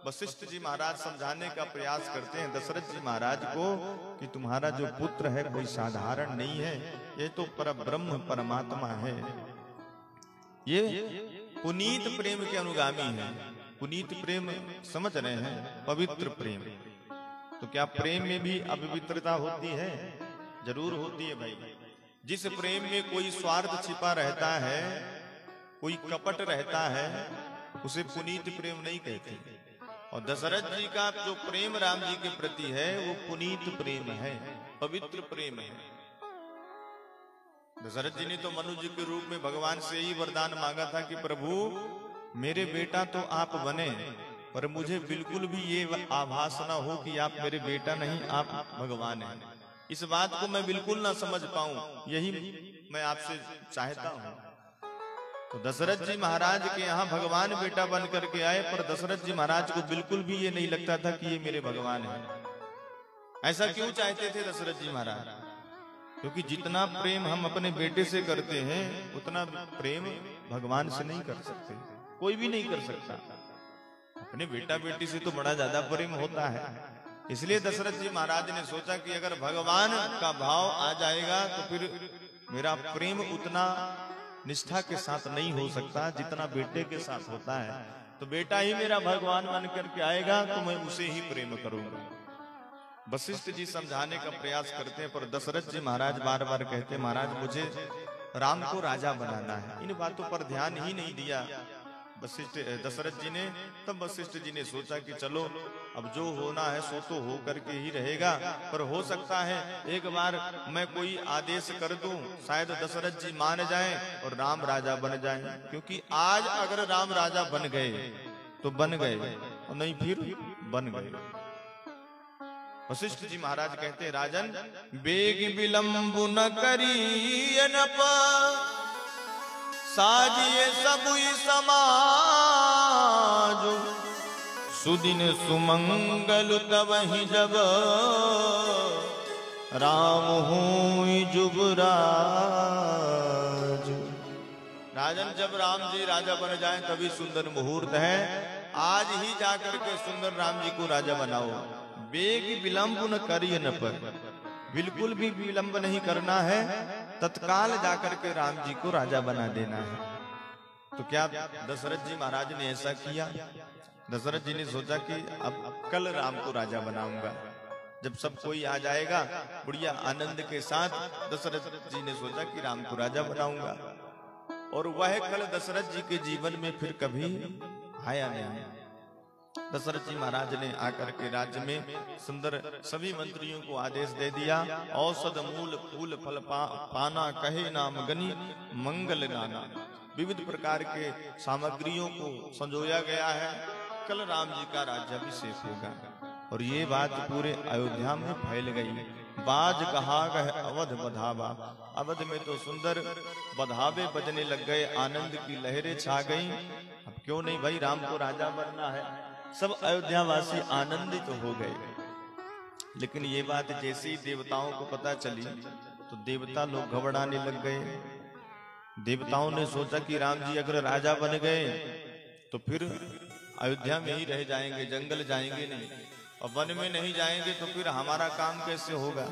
वशिष्ठ जी महाराज समझाने का प्रयास करते हैं दशरथ जी महाराज को कि तुम्हारा जो पुत्र है कोई साधारण नहीं है, ये तो परब्रह्म परमात्मा है। ये पुनीत प्रेम के अनुगामी है। पुनीत प्रेम समझ रहे हैं? पवित्र प्रेम। तो क्या प्रेम में भी अपवित्रता होती है? जरूर होती है भाई। जिस प्रेम में कोई स्वार्थ छिपा रहता है, कोई कपट रहता है, उसे पुनीत प्रेम नहीं कहते। और दशरथ जी का जो प्रेम राम जी के प्रति है वो पुनीत प्रेम है, पवित्र प्रेम है। दशरथ जी ने तो मनुष्य के रूप में भगवान से ही वरदान मांगा था कि प्रभु मेरे बेटा तो आप बने, पर मुझे बिल्कुल भी ये आभास ना हो कि आप मेरे बेटा नहीं, आप भगवान हैं। इस बात को मैं बिल्कुल ना समझ पाऊं, यही मैं आपसे चाहता हूं। तो दशरथ जी महाराज के यहाँ भगवान बेटा बन करके आए, पर दशरथ जी महाराज को बिल्कुल भी ये नहीं लगता था कि ये मेरे भगवान हैं। ऐसा क्यों चाहते थे दशरथ जी महाराज? क्योंकि जितना प्रेम हम अपने बेटे से करते हैं उतना प्रेम भगवान से नहीं कर सकते, कोई भी नहीं कर सकता। अपने बेटा बेटी से तो बड़ा ज्यादा प्रेम होता है। इसलिए दशरथ जी महाराज ने सोचा कि अगर भगवान का भाव आ जाएगा तो फिर मेरा प्रेम उतना निष्ठा के साथ नहीं हो सकता जितना बेटे के साथ होता है। तो बेटा ही मेरा भगवान बन करके आएगा तो मैं उसे ही प्रेम करूंगा। वशिष्ठ जी समझाने का प्रयास करते हैं, पर दशरथ जी महाराज बार बार कहते, महाराज मुझे राम को राजा बनाना है। इन बातों पर ध्यान ही नहीं दिया दशरथ जी ने। तब वशिष्ठ जी ने सोचा कि चलो अब जो होना है सो तो हो करके ही रहेगा, पर हो सकता है एक बार मैं कोई आदेश कर दूं, शायद दशरथ जी मान जाएं और राम राजा बन जाएं। क्योंकि आज अगर राम राजा बन गए तो बन गए, और नहीं फिर बन गए। वशिष्ठ जी महाराज कहते हैं, राजन बेग विलंब न करिए न साजिए सबुई समाज, सुदिन सुमंगल तबहि जब राम हुई जुबराज। राजन जब राम जी राजा बन जाएं तभी सुंदर मुहूर्त है, आज ही जाकर के सुंदर राम जी को राजा बनाओ। बेग विलंब न करिए न पर, बिल्कुल भी विलंब नहीं करना है, तत्काल जाकर के राम जी को राजा बना देना है। तो क्या दशरथ जी महाराज ने ऐसा किया? दशरथ जी ने सोचा कि अब कल राम को राजा बनाऊंगा, जब सब कोई आ जाएगा बुढ़िया आनंद के साथ। दशरथ जी ने सोचा कि राम को राजा बनाऊंगा, और वह कल दशरथ जी के जीवन में फिर कभी आया नहीं। दशरथ जी महाराज ने आकर के राज्य में सुंदर सभी मंत्रियों को आदेश दे दिया, औषध मूल फूल फल पाना कहे नाम गनी मंगल गाना। विविध प्रकार के सामग्रियों को संजोया गया है, कल राम जी का राज्याभिषेक होगा। और ये बात पूरे अयोध्या में फैल गई। बाज कहा गए अवध बधावा, अवध में तो सुंदर बधावे बजने लग गए, आनंद की लहरें छा गई। अब क्यों नहीं भाई, राम को राजा बनना है। सब अयोध्यावासी आनंदित हो गए। लेकिन ये बात जैसे ही देवताओं को पता चली तो देवता लोग घबराने लग गए। देवताओं ने सोचा कि राम जी अगर राजा बन गए तो फिर अयोध्या में ही रह जाएंगे, जंगल जाएंगे नहीं, और वन में नहीं जाएंगे तो फिर हमारा काम कैसे होगा।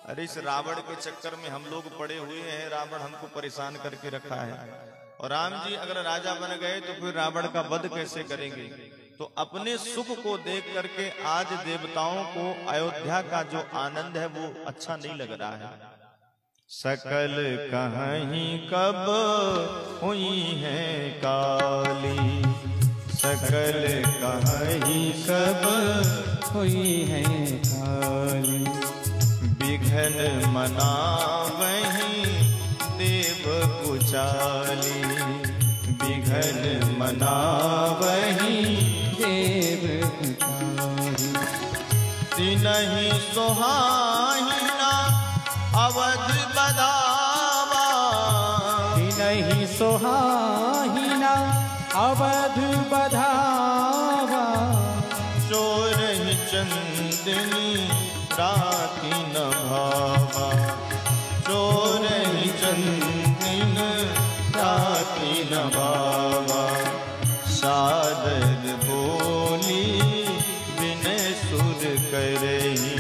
अरे इस रावण के चक्कर में हम लोग पड़े हुए हैं, रावण हमको परेशान करके रखा है, और राम जी अगर राजा बन गए तो फिर रावण का वध कैसे करेंगे। तो अपने सुख को देख करके आज देवताओं को अयोध्या का जो आनंद है वो अच्छा नहीं लग रहा है। सकल कहीं कब हुई है काली, सकल कहीं सब हुई है खाली। विघन मनावहीं देव कुचाली, विघन मनावहीं देव कुचाली। तिनहि सोहाहिना अवध बदावा, तिनहि सोहाहिना अवध बधावा। चोरहि चंदनी राति न भावा, चोरहि चंदन राति न भावा। सादर बोली विनय सुर करही,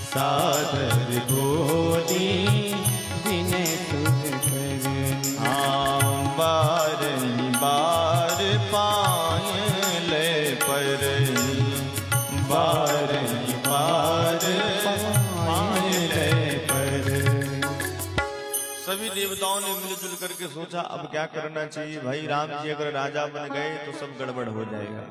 सादर बोली विनय सुर करही। बार बार पायल परही, बार बार पायल परही। सभी देवताओं ने मिलजुल करके सोचा अब क्या करना चाहिए। भाई राम जी अगर राजा बन गए तो सब गड़बड़ हो जाएगा।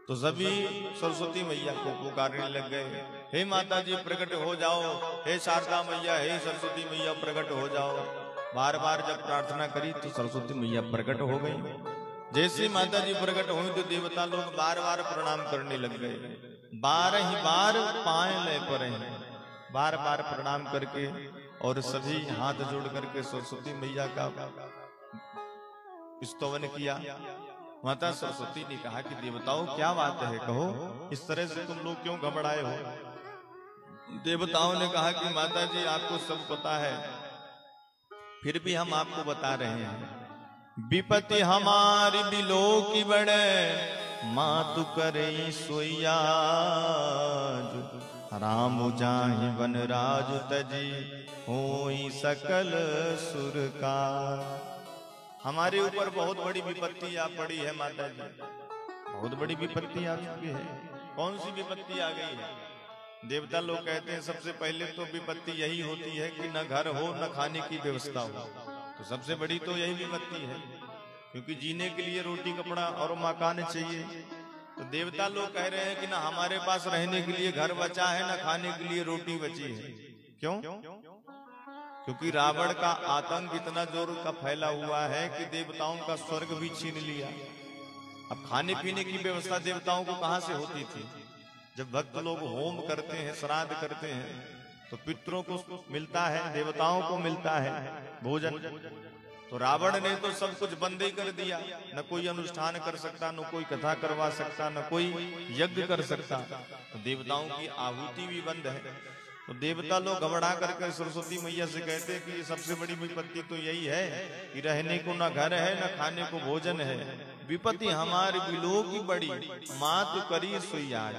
तो सभी सरस्वती मैया को पुकारने लग गए, हे माता जी प्रकट हो जाओ, हे शारदा मैया, हे सरस्वती मैया प्रकट हो जाओ। बार बार जब प्रार्थना करी तो सरस्वती मैया प्रकट हो गई। जैसे माता जी प्रकट हुई तो देवता लोग बार बार प्रणाम करने लग गए। 12 बार पायल पर, बार बार प्रणाम करके और सभी हाथ जोड़ करके सरस्वती मैया का स्तवन किया। माता सरस्वती ने कहा कि देवताओं क्या बात है, कहो इस तरह से तुम लोग क्यों घबराए हो। देवताओं ने कहा कि माता जी आपको सब पता है, फिर भी हम आपको बता रहे हैं। विपत्ति हमारी बिलो की बड़े, मातु करे सोया। राम जाहि वन राज तजी, होई सकल सुर का। हमारे ऊपर बहुत बड़ी विपत्ति आ पड़ी है माता जी, बहुत बड़ी विपत्ति आ चुकी है। कौन सी विपत्ति आ गई है? देवता लोग कहते हैं सबसे पहले तो विपत्ति यही होती है कि न घर हो न खाने की व्यवस्था हो। तो सबसे बड़ी तो यही विपत्ति है, क्योंकि जीने के लिए रोटी कपड़ा और मकान चाहिए। तो देवता लोग कह रहे हैं कि ना हमारे पास रहने के लिए घर बचा है, ना खाने के लिए रोटी बची है। क्यों? क्योंकि रावण का आतंक इतना जोर का फैला हुआ है कि देवताओं का स्वर्ग भी छीन लिया। अब खाने पीने की व्यवस्था देवताओं को कहां से होती थी? जब भक्त लोग होम करते हैं, श्राद्ध करते हैं, तो पितरों को मिलता है, देवताओं को मिलता है भोजन। तो रावण ने तो सब कुछ बंद ही कर दिया, न कोई अनुष्ठान कर सकता, न कोई कथा करवा सकता, न कोई यज्ञ कर सकता। तो देवताओं की आहुति भी बंद है। तो देवता लोग घबरा करके सरस्वती मैया से कहते हैं कि सबसे बड़ी विपत्ति तो यही है कि रहने को न घर है, न खाने को भोजन है। विपत्ति हमारी बिलो की बड़ी, मातु करी सुइयाज।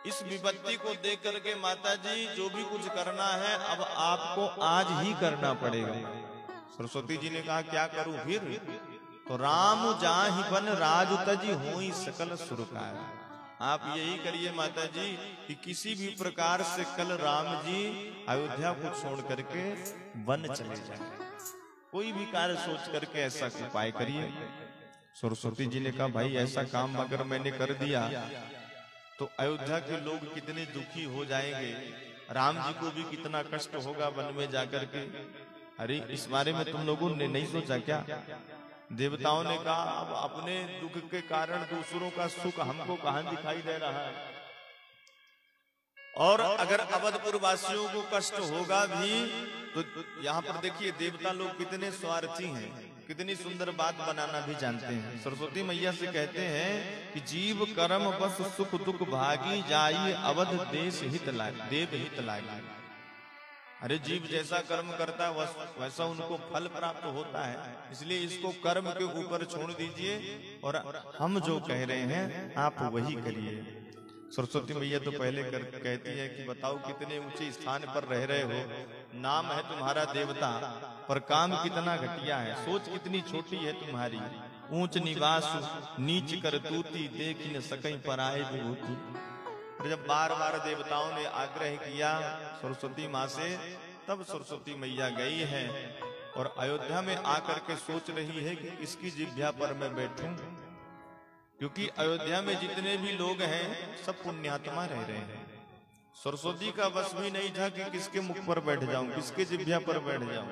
इस विपत्ति को देख करके माता जी जो भी कुछ करना है अब आपको आज ही करना पड़ेगा। सरस्वती जी ने कहा क्या करूं फिर? तो राम जाहि वन राज तजी, होई सकल सुर का। आप यही करिए माता जी कि किसी भी प्रकार से कल राम जी अयोध्या को छोड़ करके वन चले जाए। कोई भी कार्य सोच करके ऐसा उपाय करिए। सरस्वती जी ने कहा भाई ऐसा काम अगर मैंने कर दिया तो अयोध्या के लोग कितने दुखी हो जाएंगे, राम जी को भी कितना कष्ट होगा वन में जाकर के। अरे इस बारे में तुम लोगों ने नहीं सोचा क्या? देवताओं ने कहा अब अपने दुख के कारण दूसरों का सुख हमको कहां दिखाई दे रहा है, और अगर अवधपुर वासियों को कष्ट होगा भी तो यहाँ पर देखिए देवता लोग कितने स्वार्थी हैं, कितनी सुंदर बात बनाना भी जानते हैं। सरस्वती मैया से कहते हैं कि जीव कर्म बस सुख दुख भागी, जाई अवध देश हित लागी, देव हित लागी। अरे जीव जैसा कर्म करता है वैसा उनको फल प्राप्त होता है, इसलिए इसको कर्म के ऊपर छोड़ दीजिए और हम जो कह रहे हैं आप वही करिए। सरस्वती मैया तो पहले कहती है कि बताओ कितने ऊंचे स्थान पर रह रहे हो, नाम है तुम्हारा देवता पर काम कितना घटिया है, सोच कितनी छोटी है तुम्हारी। ऊंच निवास नीच करतूती, देख न सकई पराए विभूति। जब बार बार देवताओं ने आग्रह किया सरस्वती माँ से, तब सरस्वती मैया गई है और अयोध्या में आकर के सोच रही है कि इसकी जिह्वा पर मैं बैठूं क्योंकि अयोध्या में जितने भी लोग हैं सब पुण्यात्मा रह रहे हैं। सरस्वती का बस भी नहीं था कि किसके मुख पर बैठ जाऊं, किसके जिह्वा पर बैठ जाऊं,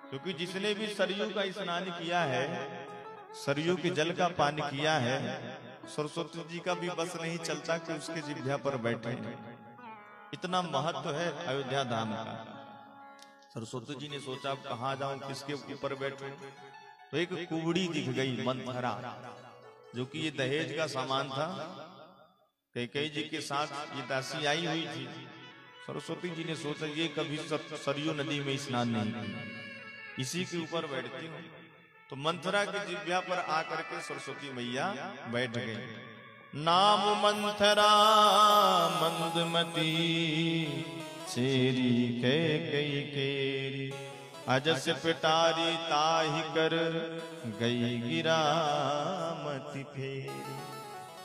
क्योंकि जिसने भी सरयू का स्नान किया है, सरयू के जल का पान किया है, सरस्वती जी का भी बस नहीं चलता कि उसके जिह्वा पर बैठे। इतना महत्व है अयोध्या धाम का। सरस्वती जी ने सोचा अब कहाँ जाऊं, किसके ऊपर बैठूं, तो एक कुबड़ी दिख गई मंथरा, जो कि ये दहेज का सामान था। कैकेयी जी के साथ ये दासी आई हुई थी। सरस्वती जी ने सोचा ये कभी सरयू नदी में स्नान नहीं किया, इसी के ऊपर बैठती हूँ। तो मंथरा के जिह्वा पर आकर के सरस्वती मैया बैठ गई। नाम मंथरा मंदमती चेरी कैकेयी केरी, अजस पिटारी ताहि कर गई गिरामती फेरी।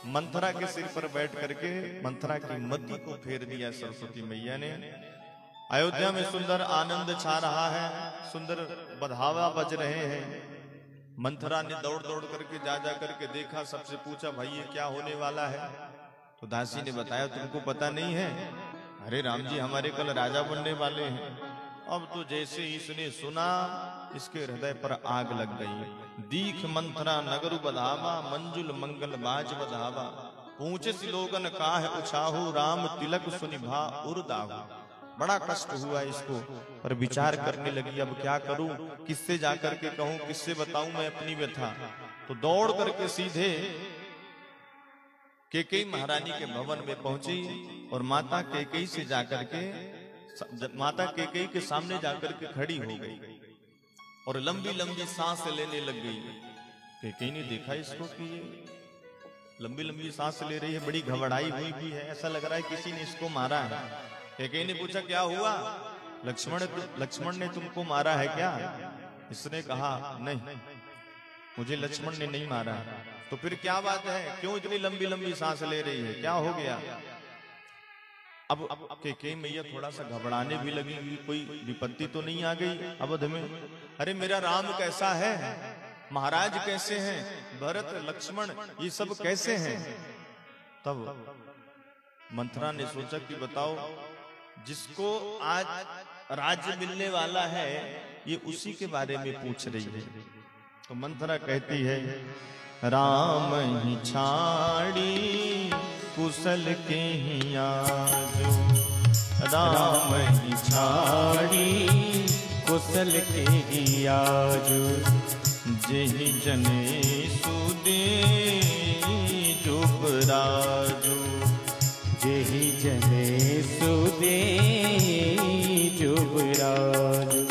मंथरा के सिर पर बैठ करके मंथरा की मति को फेर दिया सरस्वती मैया ने। अयोध्या में सुंदर आनंद छा रहा है, सुंदर बधावा बज रहे हैं। मंथरा ने दौड़ दौड़ करके जा करके देखा, सबसे पूछा भाई ये क्या होने वाला है। तो दासी ने बताया तुमको पता नहीं है, अरे राम जी हमारे कल राजा बनने वाले हैं। अब तो जैसे ही इसने सुना इसके हृदय पर आग लग गई। दीख मंथरा नगरु बधावा, मंजुल मंगल बाज बधावा, पूछे सिलोगन काह उछाहु, राम तिलक सुनिभा उर्दाहु। बड़ा कष्ट हुआ इसको, पर विचार करने लगी अब क्या करूं, किससे जाकर के कहूं, किससे बताऊं मैं अपनी व्यथा। तो दौड़ करके सीधे कैकेयी महारानी के भवन में पहुंची और माता कैकेयी से जाकर के माता कैकेयी के सामने जाकर के खड़ी हो गई और लंबी लंबी सांस लेने लग गई। कैकेयी ने देखा इसको कि ये लंबी लंबी सांस ले रही है, बड़ी घबराई हुई भी है, ऐसा लग रहा है किसी ने इसको मारा है। कैकेयी ने पूछा क्या हुआ, लक्ष्मण ने तुमको मारा है क्या? इसने कहा नहीं, मुझे लक्ष्मण ने नहीं मारा। तो फिर क्या बात है, क्यों इतनी लंबी लंबी सांस ले रही है, क्या हो गया? अब कैकेयी मैया थोड़ा सा घबराने भी लगी, कोई विपत्ति तो नहीं आ गई अवध में। अरे मेरा राम कैसा है, महाराज कैसे हैं, भरत लक्ष्मण ये सब कैसे हैं? तब मंथरा ने सोचा कि बताओ जिसको आज राज्य मिलने वाला है ये उसी के बारे में पूछ रही है। तो मंथरा कहती है राम ही छाड़ी कुशल के ही आजो, राम ही छाड़ी कुशल के ही आजो, जेहि जने सुदे जुबराजो, जेहि जने सुदे जुबराजो।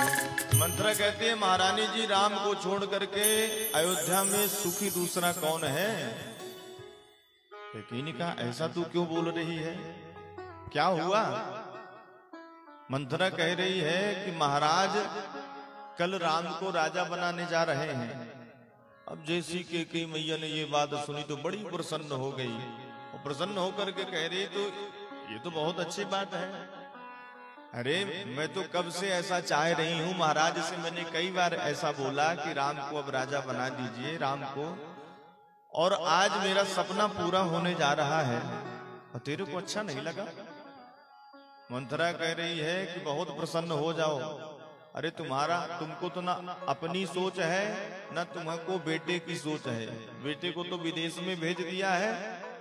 मंथरा कहती है महारानी जी राम को छोड़ करके अयोध्या में सुखी दूसरा कौन है? कैकेयी ने कहा ऐसा तू क्यों बोल रही है, क्या हुआ? मंथरा कह रही है कि महाराज कल राम को राजा बनाने जा रहे हैं। अब जैसी कैकेयी मैया ने ये बात सुनी तो बड़ी प्रसन्न हो गई और प्रसन्न होकर के कह रही तो ये तो बहुत अच्छी बात है। अरे मैं तो कब से ऐसा चाह रही हूँ, महाराज से मैंने कई बार ऐसा बोला कि राम को अब राजा बना दीजिए राम को, और आज मेरा सपना पूरा होने जा रहा है और तेरे को अच्छा नहीं लगा? मंथरा कह रही है कि बहुत प्रसन्न हो जाओ। अरे तुमको तो ना अपनी सोच है ना तुमको बेटे की सोच है। बेटे को तो विदेश में भेज दिया है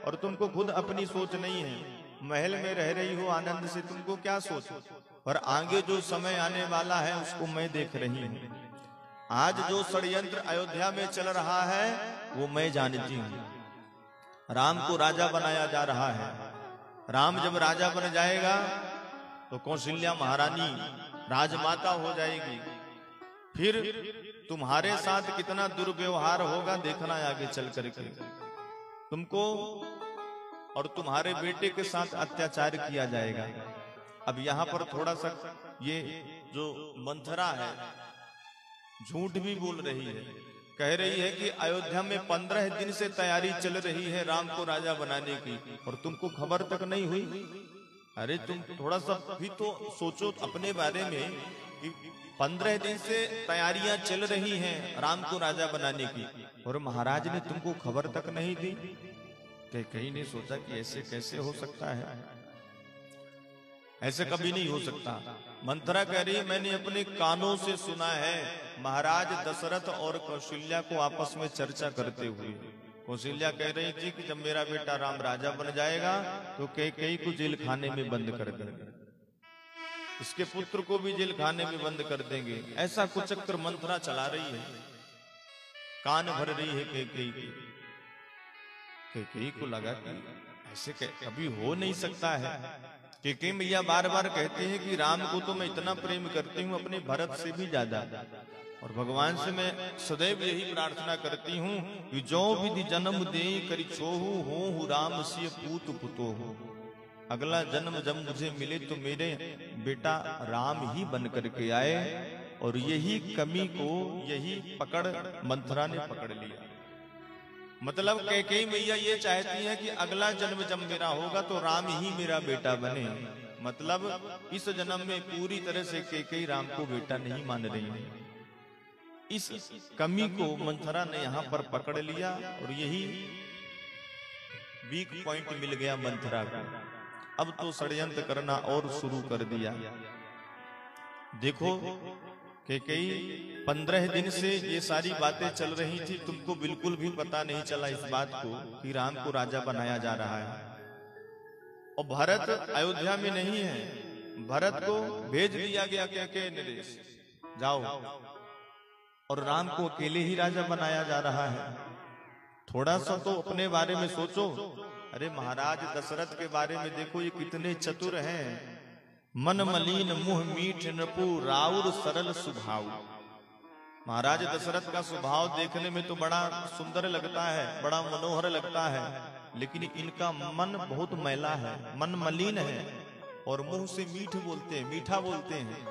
और तुमको खुद अपनी सोच नहीं है। महल में रह रही हो आनंद से, तुमको क्या सोच? पर आगे जो समय आने वाला है उसको मैं देख रही हूँ। आज जो षड्यंत्र अयोध्या में चल रहा है वो मैं जानती हूँ। राम को राजा बनाया जा रहा है। राम जब राजा बन जाएगा तो कौशल्या महारानी राजमाता हो जाएगी। फिर तुम्हारे साथ कितना दुर्व्यवहार होगा देखना आगे चल करके। तुमको और तुम्हारे बेटे के साथ अत्याचार किया जाएगा। अब यहाँ पर थोड़ा सा ये जो मंथरा है झूठ भी बोल रही है। कह रही है कि अयोध्या में 15 दिन से तैयारी चल रही है राम को राजा बनाने की और तुमको खबर तक नहीं हुई। अरे तुम थोड़ा सा भी तो सोचो अपने बारे में कि 15 दिन से तैयारियां चल रही हैं राम को राजा बनाने की, और महाराज ने तुमको खबर तक नहीं दी। कहीं ने सोचा कि ऐसे कैसे हो सकता है, ऐसे कभी नहीं हो सकता। मंथरा कह रही मैंने अपने कानों से सुना है महाराज दशरथ और कौशल्या को आपस में चर्चा करते हुए। कौशल्या कह रही थी कि जब मेरा बेटा राम राजा बन जाएगा तो कैकेयी को जेल खाने में बंद कर देंगे, इसके पुत्र को भी जेल खाने में बंद कर देंगे। ऐसा कुचक्र मंथरा चला रही है, कान भर रही है कैकेयी की। कैकेयी को लगा कि ऐसे कभी हो नहीं सकता है। कैकेयी मैया बार बार कहते हैं कि राम को तो मैं इतना प्रेम करती हूँ अपने भरत से भी ज्यादा, और भगवान से मैं सदैव यही प्रार्थना करती हूँ कि जो विधि जन्म दे करि छोहु होहु राम सिय पूत पुतो हो। अगला जन्म जब मुझे मिले तो मेरे बेटा राम ही बन करके आए। और यही कमी को यही पकड़ मंथरा ने पकड़ लिया। मतलब कैकेयी मैया ये चाहती है कि अगला जन्म जब मेरा होगा तो राम ही मेरा बेटा बने। मतलब इस जन्म में पूरी तरह से कैकेयी राम को बेटा नहीं मान रही है। इस कमी को मंथरा ने यहाँ पर पकड़ लिया और यही वीक पॉइंट मिल गया मंथरा को। अब तो षड्यंत्र करना और शुरू कर दिया। देखो कैकेयी 15 दिन से ये सारी बातें चल रही थी, तुमको बिल्कुल भी पता नहीं चला इस बात को कि राम को राजा बनाया जा रहा है। और भरत अयोध्या में नहीं है, भरत को भेज दिया गया कैकेयी ने देश, जाओ, और राम को अकेले ही राजा बनाया जा रहा है। थोड़ा सा तो अपने बारे में सोचो। अरे महाराज दशरथ के बारे में देखो, ये कितने चतुर हैं। मन मलिन मुह मीठ नपु राउर सरल स्वभाव। महाराज दशरथ का स्वभाव देखने में तो बड़ा सुंदर लगता है, बड़ा मनोहर लगता है, लेकिन इनका मन बहुत मैला है, मन मलिन है, और मुंह से मीठ बोलते हैं, मीठा बोलते हैं।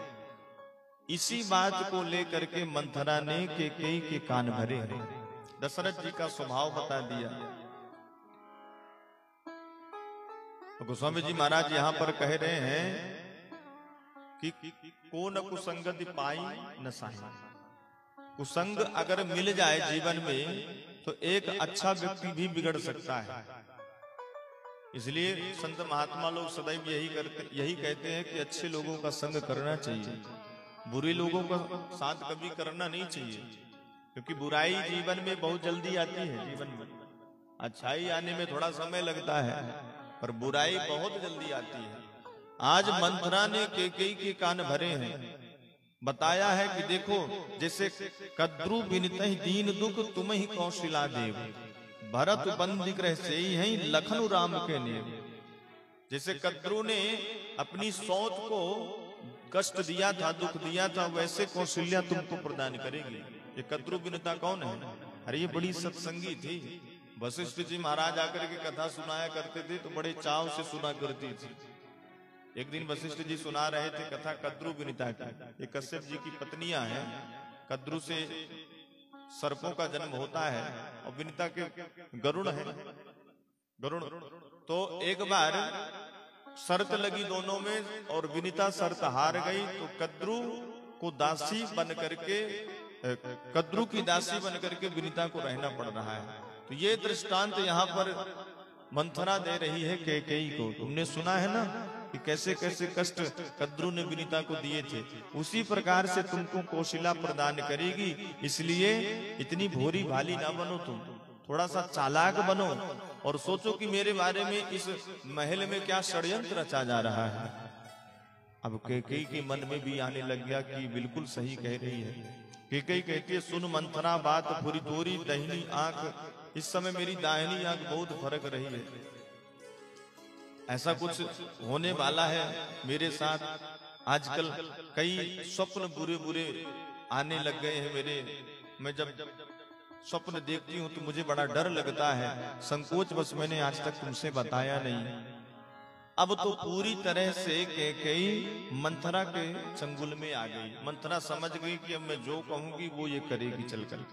इसी बात को लेकर के मंथरा ने कैकेयी के कान भरे, दशरथ जी का स्वभाव बता दिया। तो गोस्वामी जी महाराज यहाँ पर कह रहे हैं कि को न कुसंगति पाई न साही। कुसंग अगर मिल जाए जीवन में तो एक अच्छा व्यक्ति भी बिगड़ सकता है। इसलिए संत महात्मा लोग सदैव यही कहते हैं कि अच्छे लोगों का संग करना चाहिए, बुरे लोगों का साथ कभी करना नहीं चाहिए, क्योंकि बुराई जीवन में बहुत जल्दी आती है। जीवन में अच्छाई आने में थोड़ा समय लगता है, पर बुराई बहुत जल्दी आती है। आज मंथरा ने कैकेयी के कान भरे हैं, बताया है कि देखो जैसे कद्रु बिनतहि दीन दुख तुम ही कौशिला देव, भरत बंदी ग्रह से ही है लखन राम के नेम। जैसे कद्रु ने अपनी सौत को कष्ट दिया था, दुख दिया था, वैसे कौशल्या तुमको प्रदान करेगी। ये कद्रु बिनता कौन है? अरे ये बड़ी सत्संगी थी। वशिष्ठ जी महाराज आकर के कथा सुनाया करते थे तो बड़े चाव से सुना करती थी। एक दिन वशिष्ठ जी सुना रहे थे कथा कद्रु विनिता की। ये कश्यप जी की पत्नियां हैं। कद्रु से सर्पों का जन्म होता है और विनिता के गरुड़ है, गरुड़। तो एक बार शर्त लगी दोनों में और विनिता शर्त हार गई, तो कद्रु को दासी बन करके, कद्रु की दासी बन करके विनिता को रहना पड़ रहा है। तो ये दृष्टांत यहाँ पर मंथरा दे रही है कैकेयी को। तुमने सुना है ना कि कैसे कैसे कष्ट कद्रु ने विनिता को दिए थे, उसी प्रकार से तुमको कौशिला प्रदान करेगी। इसलिए इतनी भोरी भाली ना बनो, तुम थोड़ा सा चालाक बनो और सोचो कि मेरे बारे में इस महल में क्या षड्यंत्र रचा जा रहा है। अब कैकेयी के मन में भी आने लग गया कि बिल्कुल सही कह रही है। कैकेयी कहती है सुन मंथरा बात पूरी तोरी दाहिनी आंख, इस समय मेरी दाहिनी आंख बहुत फर्क रही है। ऐसा कुछ होने वाला है मेरे साथ। आजकल कई स्वप्न बुरे बुरे आने लग गए हैं मेरे। मैं जब स्वप्न देखती हूँ तो मुझे बड़ा डर लगता है। संकोच बस मैंने आज तक तुमसे बताया नहीं। अब तो पूरी तरह से कैकेयी मंथरा के चंगुल में आ गई। मंथरा समझ गई कि अब मैं जो कहूंगी वो ये करेगी चल कर।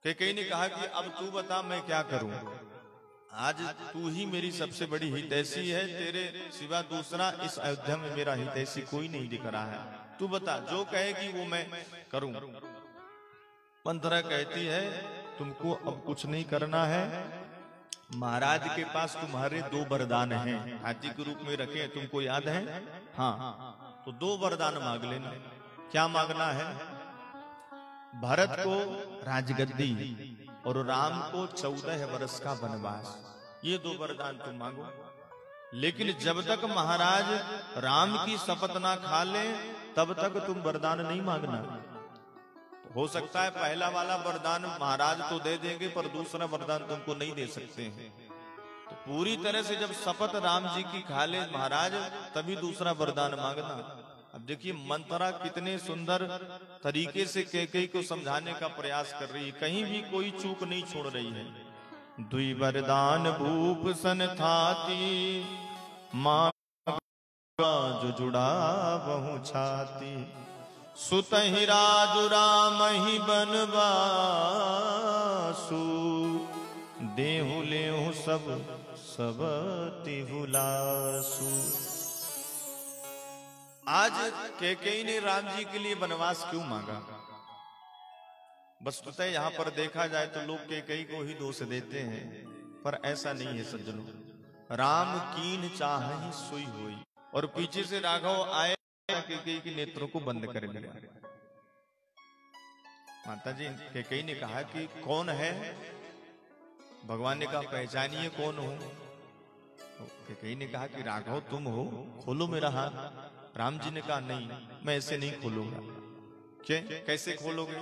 कैकेयी ने कहा कि अब तू बता मैं क्या करूं। आज तू ही मेरी सबसे बड़ी हितैषी है, तेरे सिवा दूसरा इस अयोध्या में मेरा हितैषी कोई नहीं दिख रहा है। तू बता, जो कहेगी वो मैं करूं। मंथरा कहती है तुमको अब कुछ नहीं करना है, महाराज के पास तुम्हारे 2 वरदान हैं, हाथी के रूप में रखे, तुमको याद है? हाँ, तो 2 वरदान मांग लेना। क्या मांगना है? भरत को राजगद्दी और राम को 14 वर्ष का वनवास, ये 2 वरदान तुम मांगो। लेकिन जब तक महाराज राम की शपथ ना खा ले तब तक तुम वरदान नहीं मांगना। हो सकता है पहला वाला वरदान महाराज तो दे देंगे पर दूसरा वरदान तुमको नहीं दे सकते हैं, तो पूरी तरह से जब शपथ राम जी की खा ले महाराज तभी दूसरा वरदान मांगना। अब देखिए मंथरा कितने सुंदर तरीके से कैकेयी को समझाने का प्रयास कर रही है, कहीं भी कोई चूक नहीं छोड़ रही है। 2 वरदान भूप सन थाती, मां जो जुड़ा बहु छाती, सुतहि राजु राम ही बनवासु, देहु लेहु सब तिहु लासु। आज कैकेयी ने राम जी के लिए वनवास क्यों मांगा? वस्तुतः यहाँ पर देखा जाए तो लोग कैकेयी को ही दोष देते हैं, पर ऐसा नहीं है सज्जनों। राम कीन चाहि सोई होई, और पीछे से राघव आए कैकेयी के नेत्रों को बंद कर दिया। माता जी कैकेयी ने कहा कि कौन है? भगवान ने कहा पहचानिए कौन हो। कैकेयी ने कहा कि राघव तुम हो, खोलो मेरा हाथ। राम जी ने कहा नहीं, मैं ऐसे नहीं खोलूंगा। कैसे खोलोगे?